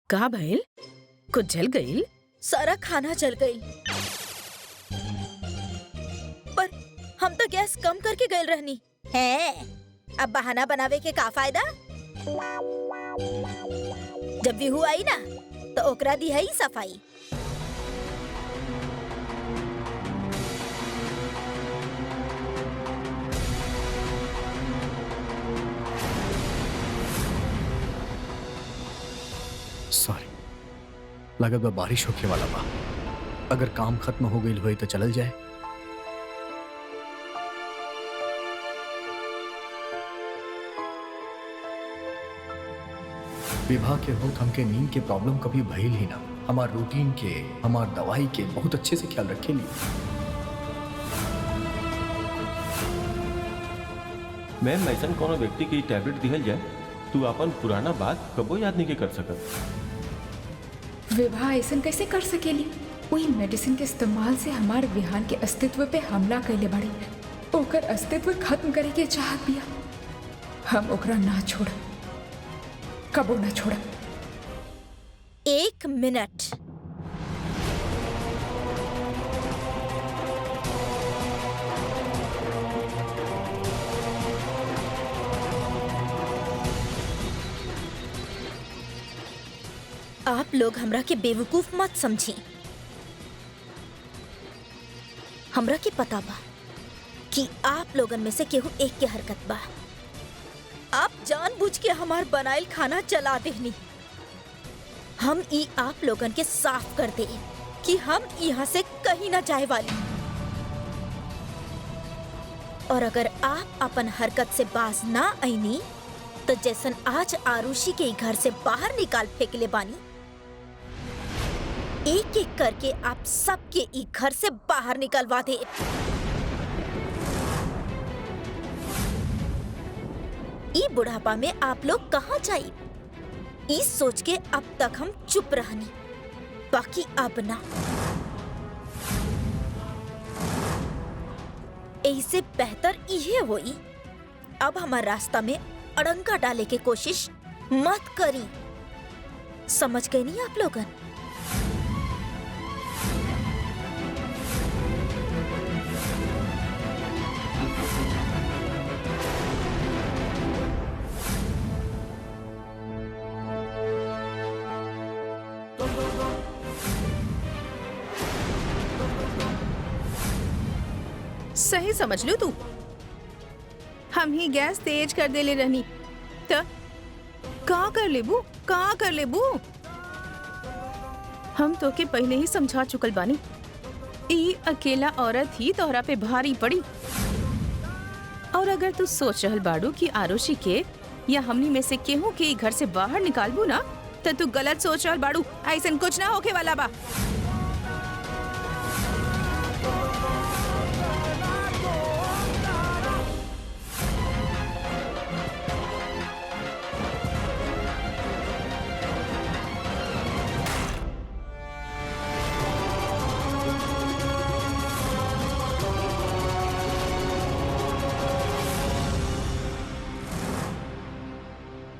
S6: का भइल? कुछ जल गईल?
S2: सारा खाना जल गई। पर हम तो गैस कम करके गए रहनी है। अब बहाना बनावे के का फायदा? जब बिहू आई ना तो ओकरा दी है सफाई।
S3: सॉरी, लगत बा बारिश होके वाला बा। अगर काम खत्म हो गई होई तो चलल जाए। विवाह के होत हमके नींद के प्रॉब्लम कभी भइल ही ना। हमार रूटीन के, हमार दवाई के बहुत अच्छे से ख्याल रखे ली।
S7: मैम, ऐसा कोनो व्यक्ति की टैबलेट दिहल जाए तू अपन पुराना बात कबो याद नहीं के कर सकत।
S1: विवाह ऐसा कैसे कर सकेली? वही मेडिसिन के इस्तेमाल से हमारे विहान के अस्तित्व पे हमला कैले बाड़ी। ओकर अस्तित्व खत्म करे के चाहत बिया। हम ओकरा ना छोड़, कबो ना छोड़।
S2: 1 मिनट। आप लोग हमरा के बेवकूफ मत समझी। हमरा के पता बा कि आप लोगन में से केहू एक के हरकत बा। आप जानबूझ के हमार बनाइल खाना जला देहनी। हम ई आप लोगन के साफ कर दे कि हम यहाँ से कहीं ना जाए वाली। और अगर आप अपन हरकत से बाज ना आईनी तो जैसन आज आरुषि के घर से बाहर निकाल फेंकले बानी, एक एक करके आप सबके ई घर से बाहर निकलवा दे। ई बुढ़ापा में आप लोग कहाँ जाई? इस सोच के अब तक हम चुप रहनी, बाकी अब ना। इससे बेहतर इहे होई अब हमार रास्ता में अड़ंगा डाले के कोशिश मत करी। समझ गए नहीं आप लोगन?
S4: सही समझ लो तू। हम ही गैस तेज कर देले रहनी त का कर लेबू? का कर लेबू? हम तो के पहले ही समझा चुकल बानी। ई अकेला औरत ही तोहरा पे भारी पड़ी। और अगर तू सोच रहल बाड़ू कि आरुषि के या हमनी में से केहू के घर से बाहर निकालबू ना, तो तू गलत सोच रहल बाड़ू। ऐसन कुछ ना होके वाला बा।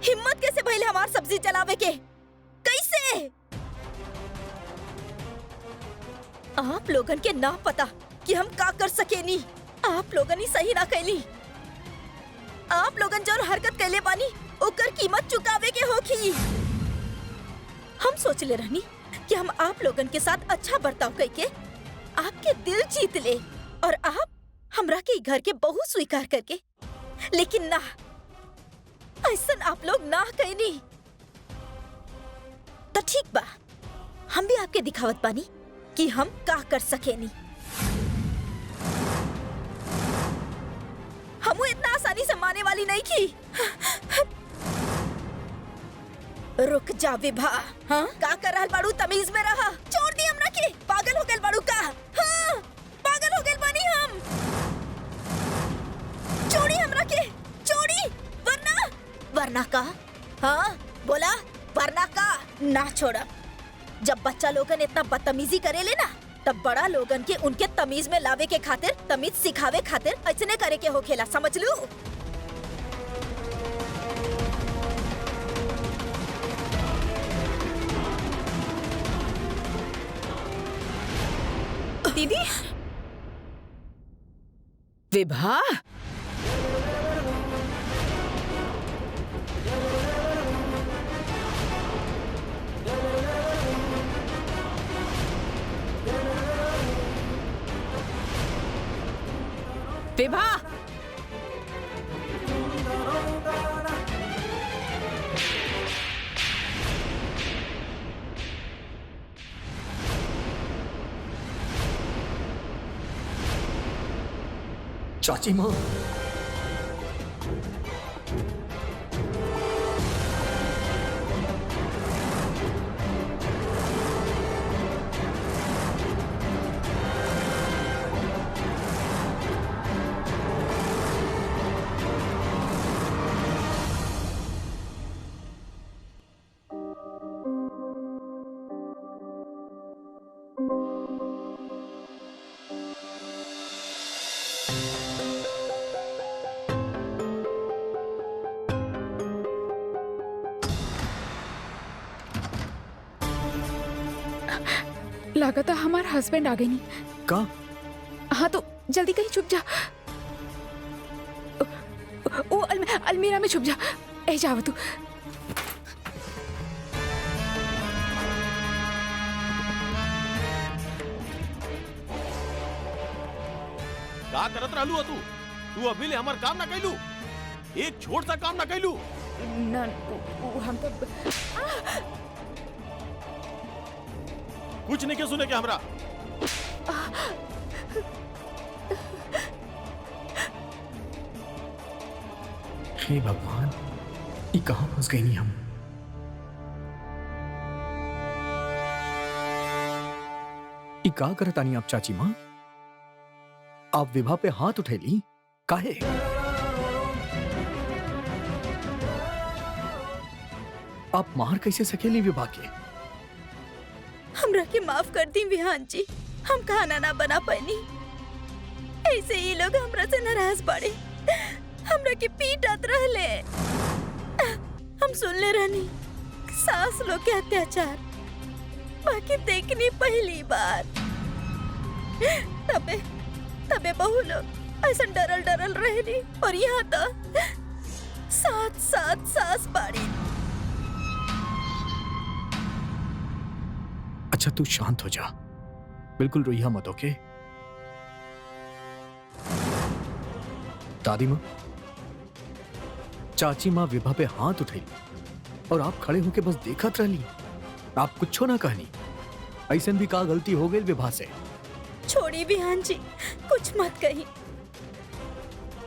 S2: हिम्मत कैसे पहले हमार सब्जी चलावे के? कैसे? आप लोगन के ना पता कि हम का कर सकेनी। आप लोगन ही सही ना कैली। आप लोगन जो हरकत कैले बानी ओकर कीमत चुकावे के होखी। हम सोच ले रहनी कि हम आप लोगन के साथ अच्छा बर्ताव करके आपके दिल जीत ले और आप हमरा के घर के बहू स्वीकार करके, लेकिन ना, ऐसा आप लोग ना कहनी। तो ठीक बा, हम भी आपके दिखावत पानी कि हम का कर सकेनी। हमू इतना आसानी से माने वाली नहीं की। रुक जा विभा, हाँ? का कर रहल बाड़ू? तमीज में रहा। छोड़ दी हमरा के। पागल हो गए बाड़ू का? हाँ, पागल हो गए बानी हम। छोड़ी हमरा के, छोड़ी, वरना का? हाँ बोला, वरना का? ना छोड़ा। जब बच्चा लोगन इतना बदतमीजी करेले ना, तब बड़ा लोगन के उनके तमीज में लावे के खातिर, तमीज सिखावे खातिर ऐसने करे के होखेला, समझ लू?
S6: दीदी, विभा, विभा,
S3: चाची माँ,
S1: लागता हमार हस्बैंड आ गए नहीं।
S3: का?
S1: हाँ तो जल्दी कहीं छुप जा। ओ अलमीरा में छुप जा। ए जाव तू।
S7: का करत रहलू तू अभी ले हमार काम ना कैलू, एक छोट सा काम ना कैलू।
S1: ना हम तो
S7: कुछ नहीं के सुने के हमरा।
S3: हे भगवान, ये कहाँ फंस गई नहीं हम? ये का करतानी आप चाची माँ? आप विभा पे हाथ उठेली काहे? आप मार कैसे सकेली विभा के?
S2: हमरा के माफ कर दी विहान जी, हम खाना ना बना पानी। ऐसे ही लोग हमरा से नाराज पड़े, हमरा के पीटत रहले। हम सुनले रहनी सास लोग के अत्याचार, बाकी देखनी पहली बार। तबे बहू लोग ऐसा डरल रहनी, और यहाँ तो साथ सास बाड़ी।
S3: अच्छा तू शांत हो जा, बिल्कुल रोइया मत, ओके? दादी माँ, चाची माँ विभा पे हाथ उठाई और आप खड़े होके बस देखत रहली, आप कुछ ना कहनी। ऐसे भी का गलती हो गई विभा से?
S2: छोड़ी विहान जी, कुछ मत कही।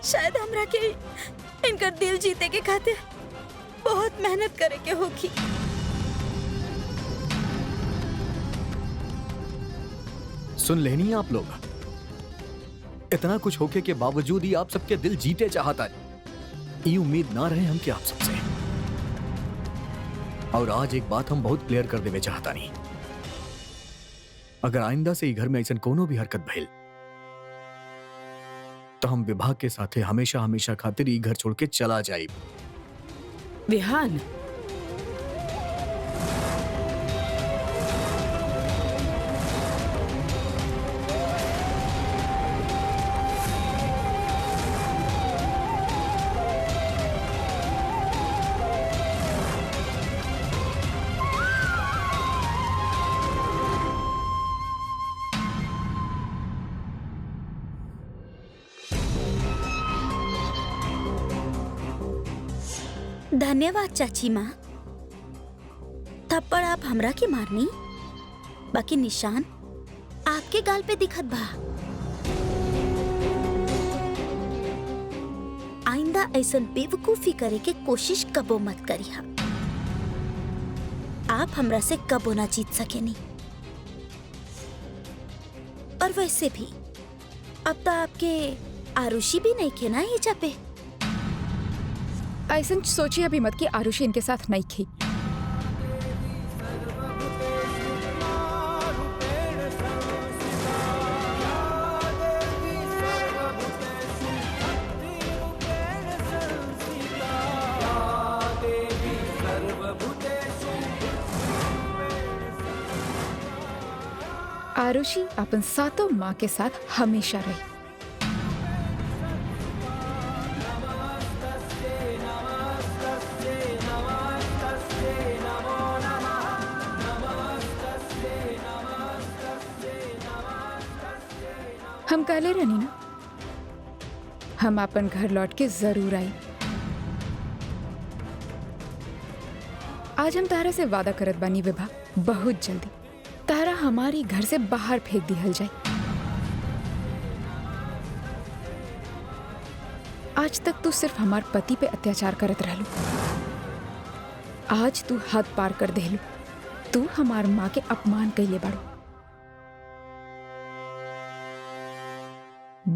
S2: शायद हमरा के इनकर दिल जीते के खातिर बहुत मेहनत करे के होगी।
S3: सुन लेनी आप लोग, इतना कुछ होके के बावजूद ही आप सबके दिल जीते चाहता है, ये उम्मीद ना रहे हम कि आप सबसे। और आज एक बात हम बहुत क्लियर कर देवे चाहता नहीं, अगर आइंदा से ही घर में ऐसा कोनो भी हरकत भइल तो हम विभाग के साथे हमेशा हमेशा खातिर ये घर छोड़ के चला जाए।
S6: विहान,
S2: धन्यवाद चाची माँ, थप्पड़ आप हमरा के मारनी, बाकी निशान आपके गाल पे दिखत बा। आइंदा ऐसन बेवकूफी करे के कोशिश कबो मत करिहा। आप हमरा से कबो ना जीत सकेनी। और वैसे भी अब तो आपके आरुषि भी नहीं खे ना एजा पे।
S1: ऐसा सोचिए अभी मत कि आरुषि इनके साथ नहीं थी। आरुषि अपन सातों माँ के साथ हमेशा रही। हम काले रहनी ना, हम अपन घर लौट के जरूर आई। आज हम तारा से वादा करत बानी विभा, बहुत जल्दी तारा हमारी घर से बाहर फेंक दिहल जाए। आज तक तू सिर्फ हमार पति पे अत्याचार करत रहलू, आज तू हद पार कर देलू। तू हमार माँ के अपमान कइले बाड़ू।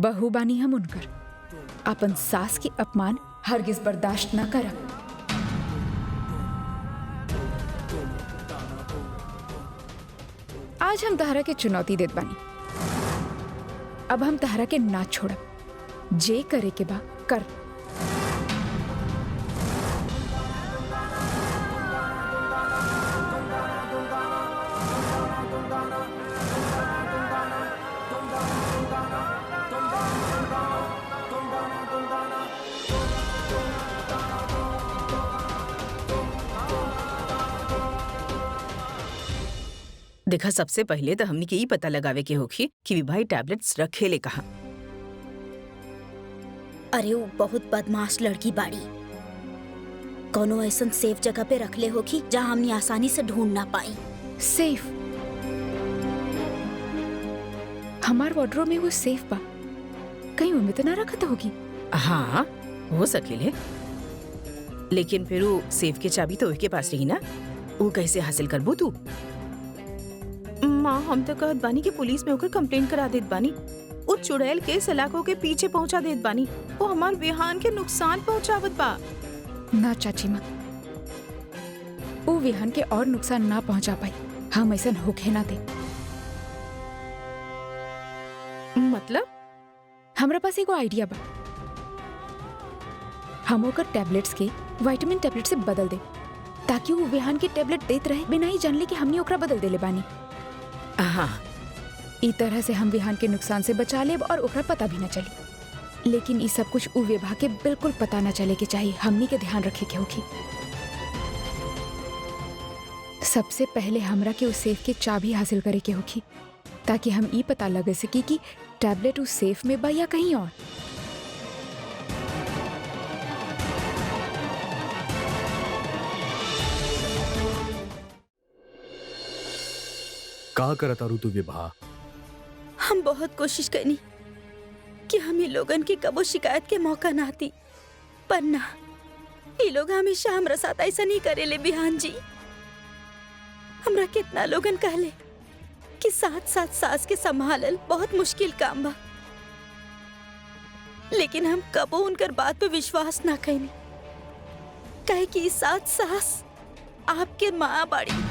S1: बहू बानी हम उनकर, अपन सास के अपमान हरगिज बर्दाश्त ना करब। आज हम तहरा के चुनौती देत बानी, अब हम तहरा के ना छोड़ब। जे करे के बा कर।
S6: देखा, सबसे पहले तो हमने के ही पता लगावे के होखी कि विभाई टैबलेट्स रखेले कहाँ।
S2: अरे वो बहुत बदमाश लड़की बाड़ी, कोनो ऐसन सेफ जगह पे रखले होगी जहाँ हमनी आसानी से ढूंढ ना पाई।
S1: सेफ? हमार वार्डरोब में वो सेफ बा, कहीं उनमें तो ना रखत होगी।
S6: हाँ हो सकेले, लेकिन फिर वो सेफ के चाबी तो उसके पास रही ना, वो कैसे हासिल करबू तू?
S4: माँ हम तो कहत बानी कि पुलिस में होकर कंप्लेन करा देत बानी। वो चुड़ैल के सलाखों के पीछे पहुंचा देत बानी, वो हमार विहान के नुकसान पहुंचावत बा।
S1: ना चाची माँ, वो विहान के और नुकसान ना पहुंचा पाई। हम ऐसा होके ना दे।
S4: मतलब?
S1: हमरा पास एगो आइडिया बा। हम ओकर टैबलेट्स के विटामिन टैबलेट से बदल दे, ताकि वो विहान के टैबलेट देत रहे बिना ही जानले कि हमने ओकरा बदल देले बानी।
S6: हाँ,
S1: ई तरह से हम विहान के नुकसान से बचा लेब और ओकरा पता भी न चली। लेकिन ई सब कुछ उ विभा के बिल्कुल पता न चले के चाहिए। हमनी के ध्यान रखे के होगी। सबसे पहले हमरा के उस सेफ के चाबी हासिल करे के होगी, ताकि हम ई पता लगे सकी कि टैबलेट उस सेफ में बा या कहीं और।
S3: का करत तारू तू विभा?
S2: हम बहुत कोशिश करनी कि हम ये लोगन की कबो शिकायत के मौका ना दी, पर ना, ये लोग हमेशा हमरा साथ ऐसा नहीं करेले। बिहान जी, हमरा कितना लोगन कहले कि साथ साथ सास के संभालल बहुत मुश्किल काम बा, लेकिन हम कबो उनकर बात पे विश्वास ना कईनी, कहे कि साथ सास आपके माँ बाड़ी।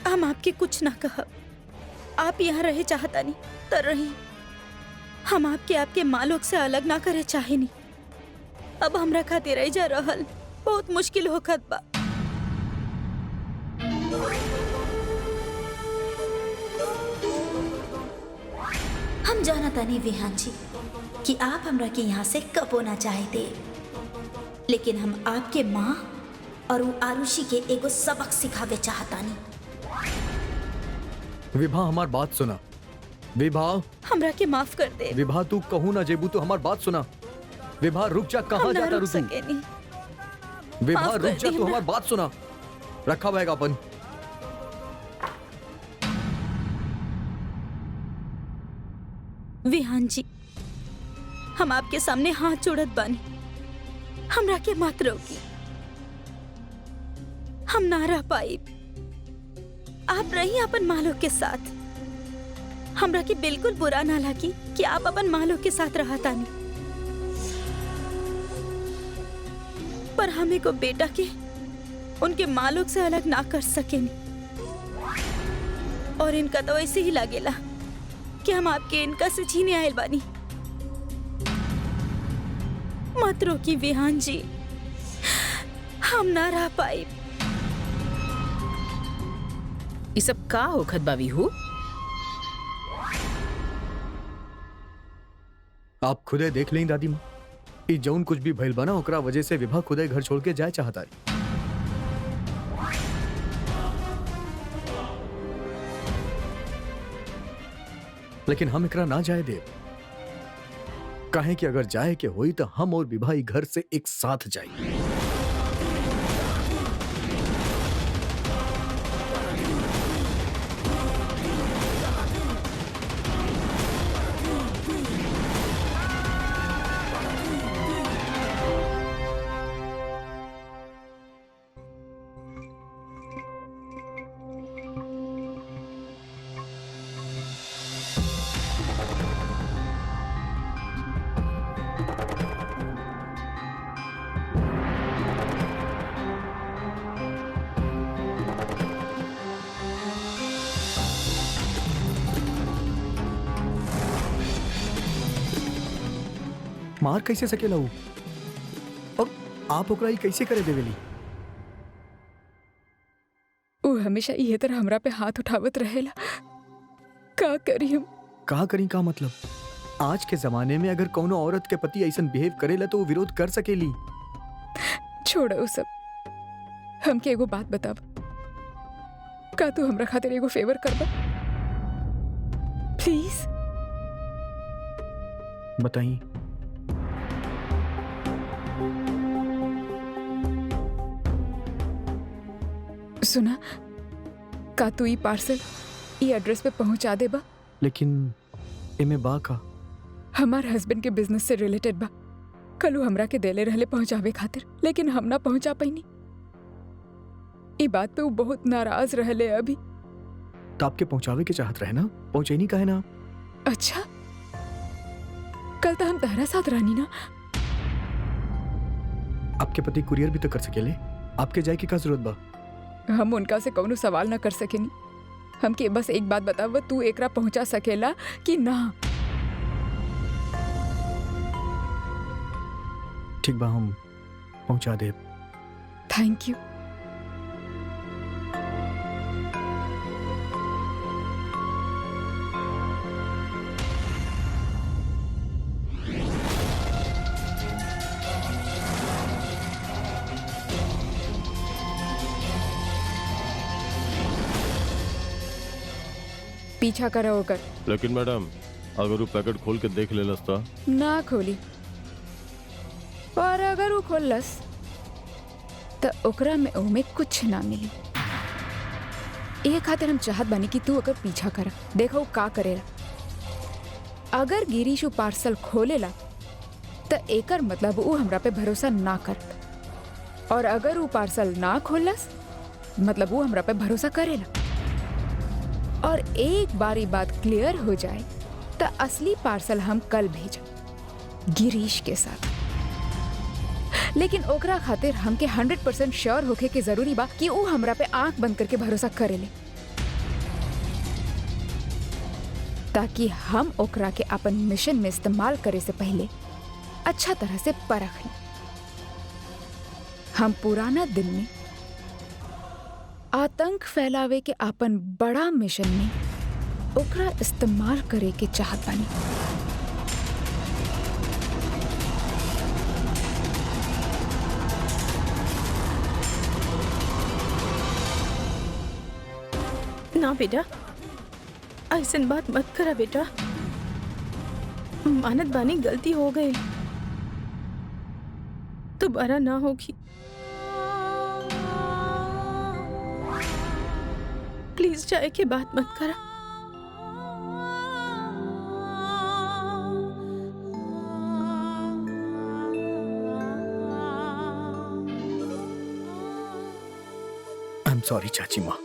S2: हम आपके कुछ ना कहब, आप यहाँ रहे चाहता नहीं तर रही। हम आपके माँ लोग से अलग ना करे चाहे नहीं। अब हमरा खातिर रह जा रहल बहुत मुश्किल होखत बा। हम जानता नहीं विहान जी कि आप हमरा के यहाँ से कबो ना चाहते, लेकिन हम आपके माँ और वो आरुषि के एगो सबक सिखावे चाहता नहीं।
S3: विभा हमार बात सुना, विभा,
S2: हमरा के माफ कर दे।
S3: विभा तू कहू ना जेबू तो हमार बात सुना। विभा रुक जा,
S2: हम
S3: कहाँ
S2: ना
S3: जाता
S2: रुक
S3: रू तू?
S2: सकेनी।
S3: विभा
S2: माफ कर
S3: रुक जा,
S2: दी
S3: तू
S2: हमरा।
S3: हमार बात सुना। रखा बैग अपन।
S2: विहान जी, हम आपके सामने हाथ जोड़त बानी, हमरा के मत रोकी। हम ना रह पाई। आप रही अपन मालो के साथ। हमरा के बिल्कुल बुरा ना लगी कि आप अपन मालो के साथ रहा तानी, पर हमें को बेटा के उनके मालोक से अलग ना कर सकेनी। और इनका तो ऐसे ही लगेला कि हम आपके इनका से छीने आयल बानी। मत रोकी विहान जी, हम ना रह पाई।
S6: ये सब का होखत बावी हूँ?
S3: आप खुदे देख लें दादी माँ, ई जौन कुछ भी भइल बना ओकरा वजह से विभा खुदे घर छोड़ के जाए चाहता रही। लेकिन हम एकरा ना जाए दे। काहे कि अगर जाए के होई तो हम और विभा ई घर से एक साथ जाई। मार कैसे सकेला हूँ? और आप ओकरा ई कैसे करे देवेली?
S1: वो हमेशा ये तरह हमरा पे हाथ उठावत रहेला। का करी हम?
S3: का करी का मतलब? आज के जमाने में अगर कोनो औरत के पति ऐसा बिहेव करेला तो वो विरोध कर सकेली।
S1: छोड़ो वो सब। हमके एगो बात बताव, का तू हमरा खातिर एगो फेवर करबा प्लीज?
S3: बताई।
S1: सुना, का तू ई पार्सल ई एड्रेस पे पहुंचा दे बा?
S3: लेकिन एमे बा का?
S1: हमार हस्बैंड के बिजनेस से रिलेटेड बा। कल हमरा के देले रहले पहुंचावे खातिर, लेकिन हम ना पहुंचा पैनी। ई बात पे वो बहुत नाराज रहले अभी।
S3: तो आपके पहुंचावे के चाहत रहे ना, पहुंचे नहीं कहे ना?
S1: अच्छा, कल तो हम तहरा साथ रहनी ना।
S3: आपके पति कुरियर भी तो कर सकेले, आपके जाए की का जरूरत बा?
S1: हम उनका से कौनो सवाल ना कर सकेनी। हमके बस एक बात बताव, तू एकरा पहुंचा सकेला कि ना?
S3: ठीक बा, हम पहुंचा दे।
S1: Thank you. पीछा करो होकर।
S7: लेकिन मैडम, अगर वो पैकेट खोल के देख ले तो?
S1: ना खोली, और अगर वो खोलस तो ओकरा में ओमे कुछ ना मिली। ये खातिर हम चाहत बानी कि तू अगर पीछा कर, देखो वो का करेला। अगर गिरीश पार्सल खोलेला तो एकर मतलब वो हमरा पे भरोसा ना करत, और अगर वो पार्सल ना खोलस मतलब वो हमरा पे भरोसा करेला। और एक बार ये बात क्लियर हो जाए तो असली पार्सल हम कल भेजब गिरीश के साथ। लेकिन ओकरा खातिर हमके 100% श्योर होके के जरूरी बा कि वो हमरा पे आंख बंद करके भरोसा करेले, ताकि हम ओकरा के अपन मिशन में इस्तेमाल करे से पहले अच्छा तरह से परख लें। हम पुराना दिन में आतंक फैलावे के अपन बड़ा मिशन में ओकरा इस्तेमाल करे के चाहत बानी।
S4: ना बेटा, ऐसन बात मत करा बेटा। मानत बानी गलती हो गई, दोबारा ना होगी। प्लीज जाए के बात मत करा।
S3: आई एम सॉरी चाची माँ,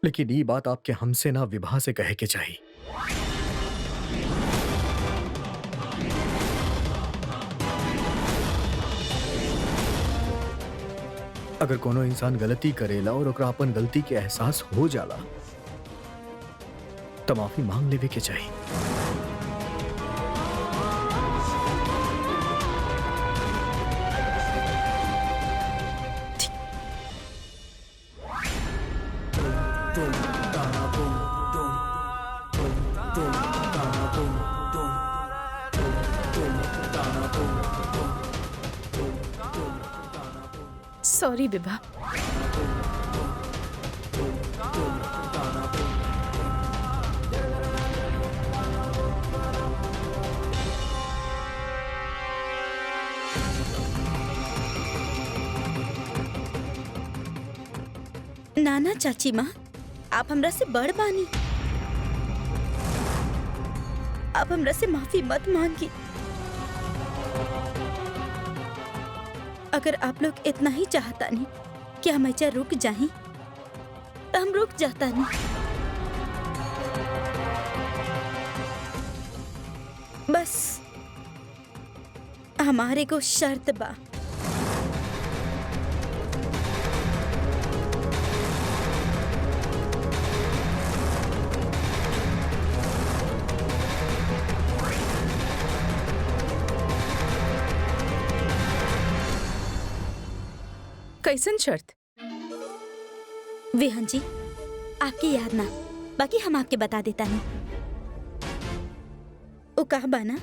S3: लेकिन ये बात आपके हमसे ना विभा से कहे के चाहिए। अगर कोनो इंसान गलती करेला और ओकरा अपन गलती के एहसास हो जाला तो माफी मांग लेवे के चाहिए।
S4: सॉरी विभा।
S2: नाना चाची माँ, आप हमरा से बड़ बानी, आप हमरा से माफी मत मांगी। अगर आप लोग इतना ही चाहता नहीं कि हम ऐसा रुक जाएं, तो हम रुक जाता नहीं। बस हमारे को शर्त बा।
S4: कैसन शर्त?
S2: विहान जी, आपकी याद ना, बाकी हम आपके बता देता नहीं। वो कहा बाना,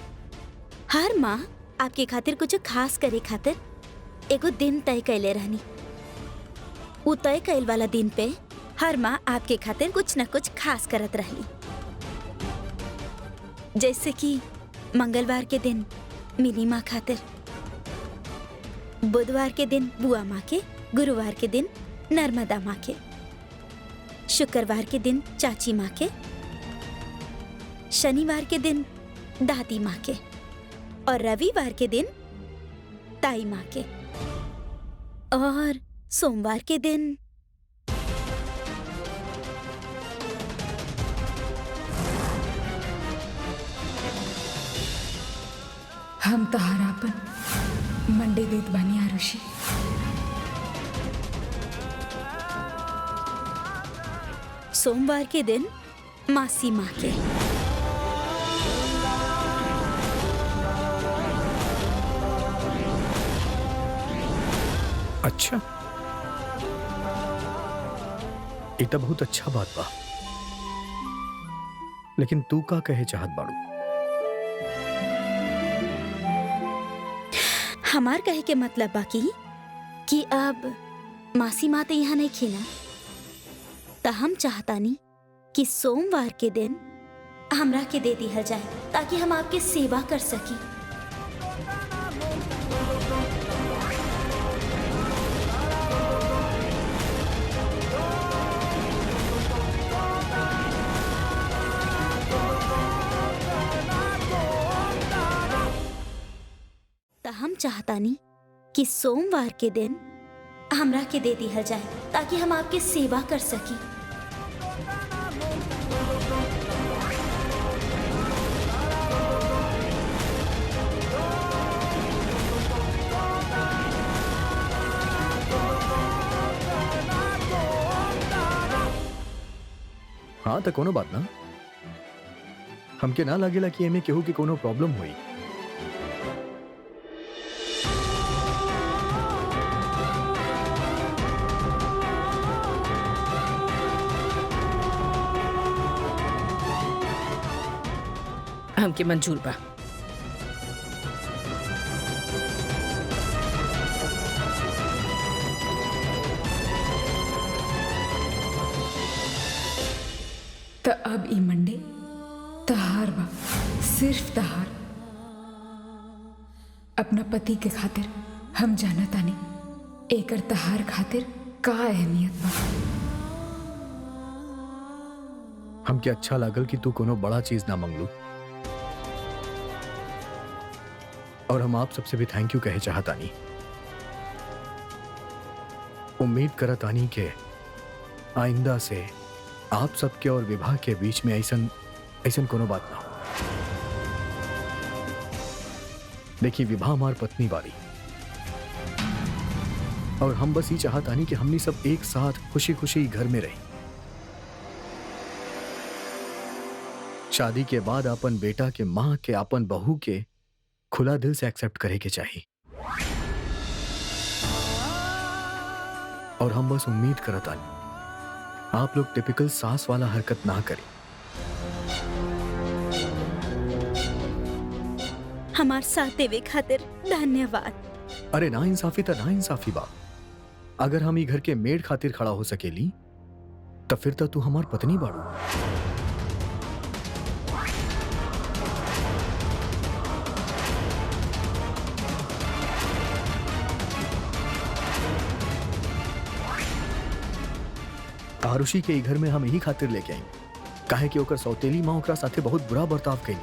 S2: हर माँ आपके खातिर कुछ खास करे खातिर एगो दिन तय कैले रहनी। वो तय कैल वाला दिन पे हर माँ आपके खातिर कुछ न कुछ खास करत रहली। जैसे कि मंगलवार के दिन मिनी माँ खातिर, बुधवार के दिन बुआ माँ के, गुरुवार के दिन नर्मदा माँ के, शुक्रवार के दिन चाची माँ के, शनिवार के दिन दादी माँ के और रविवार के दिन ताई माँ के, और सोमवार के दिन
S1: हम तहारापन मंडे देत बानी आरुषि।
S2: सोमवार के दिन मासी माँ के,
S3: अच्छा, ये तो बहुत अच्छा बात बा, लेकिन तू का कहे चाहत बाड़ू?
S2: हमार कहे के मतलब बाकी कि अब मासी माँ तो यहाँ नहीं खीना, तो हम चाहतानी कि सोमवार के दिन हमरा के दे दिया जाए ताकि हम आपके सेवा कर सकी। तो हम चाहतानी कि सोमवार के दिन हमरा के दे दिया जाए ताकि हम आपके सेवा कर सकी।
S3: हाँ तो कोनो बात ना, हमके ना लागेला कि एमे केहू की कोनो प्रॉब्लम हुई।
S6: हमके मंजूर बा।
S1: तो अब ई मंडे तहार बा, सिर्फ तहार। अपना पति के खातिर हम जाना तानी एकर तहार खातिर का अहमियत बा।
S3: हमके अच्छा लागल कि तू कोनो बड़ा चीज ना मंगलू, और हम आप सबसे भी थैंक यू कहे चाहतानी। उम्मीद करतानी के आइंदा से आप सबके और विवाह के बीच में ऐसन कोनो बात ना हो। देखिए, विवाह हमार पत्नी वाली, और हम बस ये चाहतानी कि हमनी सब एक साथ खुशी खुशी घर में रही। शादी के बाद अपन बेटा के माँ के अपन बहू के खुला दिल से एक्सेप्ट करे के चाहिए, और हम बस उम्मीद करतानी आप लोग टिपिकल सास वाला हरकत ना करें।
S2: हमार साथ देवे खातिर धन्यवाद।
S3: अरे ना इंसाफी तो ना इंसाफी बा। अगर हम ई घर के मेड खातिर खड़ा हो सकेली तो फिर तो तू हमार पत्नी बाड़ू। आरुषि के ई घर में हम यही खातिर लेके आई काहे कि ओकर सौतेली माँ ओकरा साथे बहुत बुरा बर्ताव कई।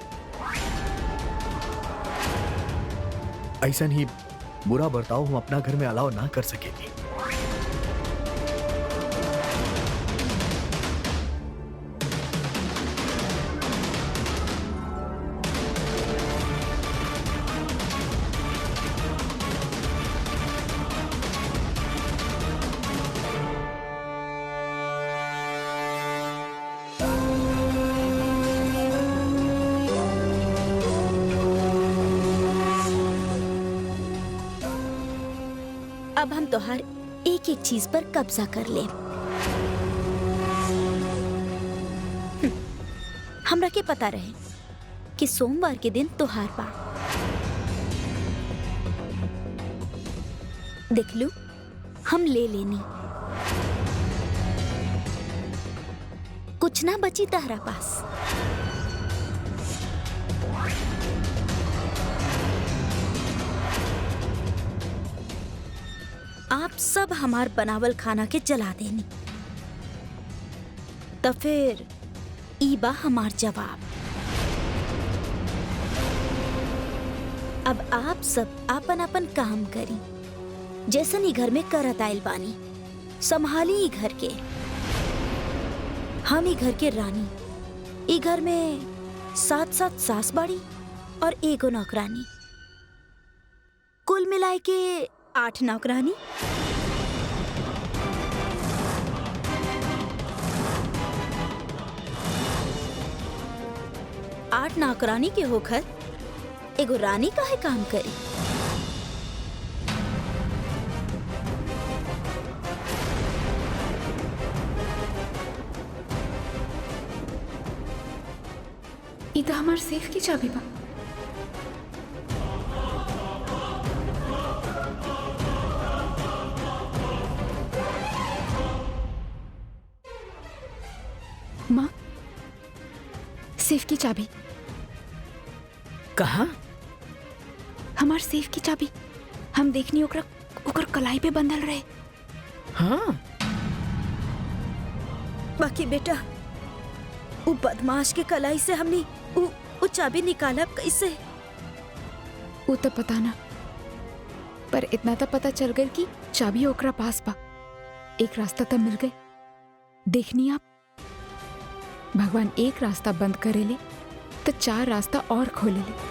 S3: ऐसन ही बुरा बर्ताव हम अपना घर में अलाउ ना कर सकेंगे।
S2: अब हम तोहार एक एक चीज पर कब्जा कर ले। हमरा के पता रहे कि सोमवार के दिन तोहार बा। देख लू, हम ले लेनी, कुछ ना बची तहरा पास। आप सब हमार बनावल खाना के जला देनी, तो फिर ई बा हमार जवाब। अब आप सब आपन आपन काम करी, जैसन ई घर में करत आइल बानी। संभाली ई घर के, हम ई घर के रानी। ई घर में 7 सास बाड़ी और एगो नौकरानी, कुल मिलाए के 8 नौकरानी। आठ नौकरानी के होकर एगो रानी काहे काम करी?
S1: ई तो हमार सेफ की चाबी बा। माँ, सेफ की चाबी।
S6: कहा?
S1: हमार सेफ की चाबी हम देखनी ओकर कलाई पे बंधल रहे।
S6: हाँ,
S2: बाकी बेटा, वो बदमाश के कलाई से हमने वो चाबी निकालब कैसे?
S1: वो तो पता ना, पर इतना तो पता चल गई कि चाबी ओकरा पास बा। एक रास्ता तो मिल गए। देखनी आप, भगवान एक रास्ता बंद करे ले तो 4 रास्ता और खोले ले।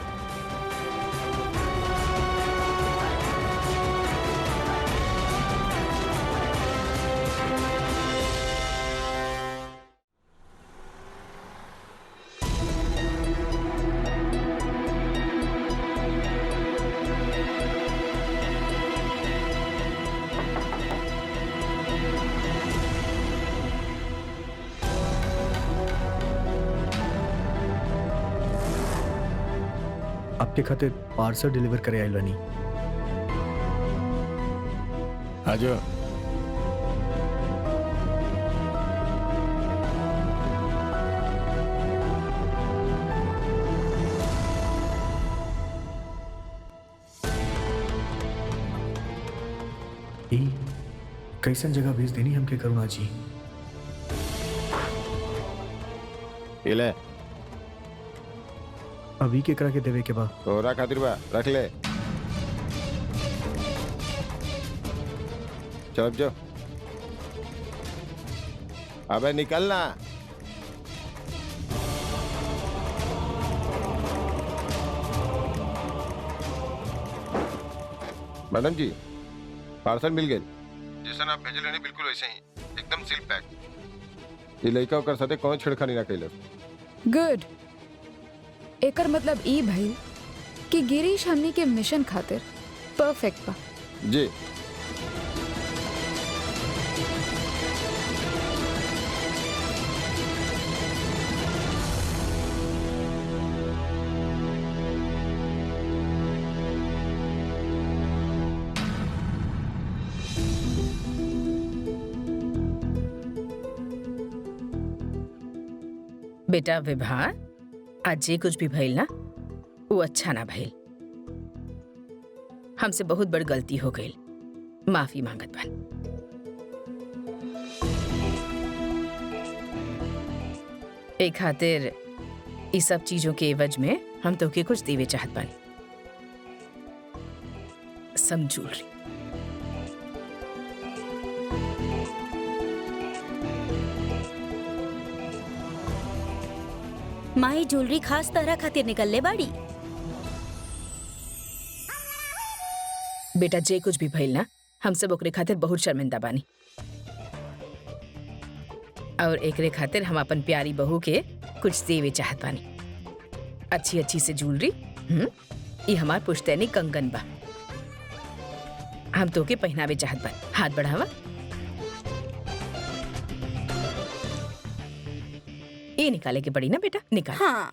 S3: आपके खातिर पार्सल डिलीवर करे आइल बानी।
S5: आजा।
S3: ई कैसन जगह भेज देनी हमके करुणा जी?
S8: ये ले
S3: अभी के करा के देवे के बाद
S8: तोरा खातिर बा, रख ले। चल जो, अबे निकलना। मैडम जी, पार्सल मिल गए। जैसा आप भेजे लेने बिल्कुल वैसे ही, एकदम सील पैक। ये लड़का ओकर साथे कौन छेड़खानी ना कैलस।
S1: गुड। एकर मतलब ई भइल कि गिरीश हमनी के मिशन खातिर परफेक्ट बा।
S8: जी
S6: बेटा विभा, आज जे कुछ भी भइल ना वो अच्छा ना भइल। हमसे बहुत बड़ गलती हो गई, माफी मांगत बन। एक खातिर इस सब चीजों के एवज में हम तो के कुछ देवे चाहत बानी। समझूल रही।
S2: माई ज्वेलरी खास तरह खातिर निकल ले बाड़ी।
S6: बेटा जे कुछ भी भइल ना, हम सब ओकरे खातिर बहुत शर्मिंदा बानी। और एकरे खातिर हम अपन प्यारी बहू के कुछ देवे चाहत बानी। अच्छी अच्छी से ज्वेलरी। ये हमार पुश्तैनी कंगन बा, हम तो के पहनावे चाहत बानी। हाथ बढ़ावा। ये निकाले के पड़ी ना बेटा, निकाल।
S2: हाँ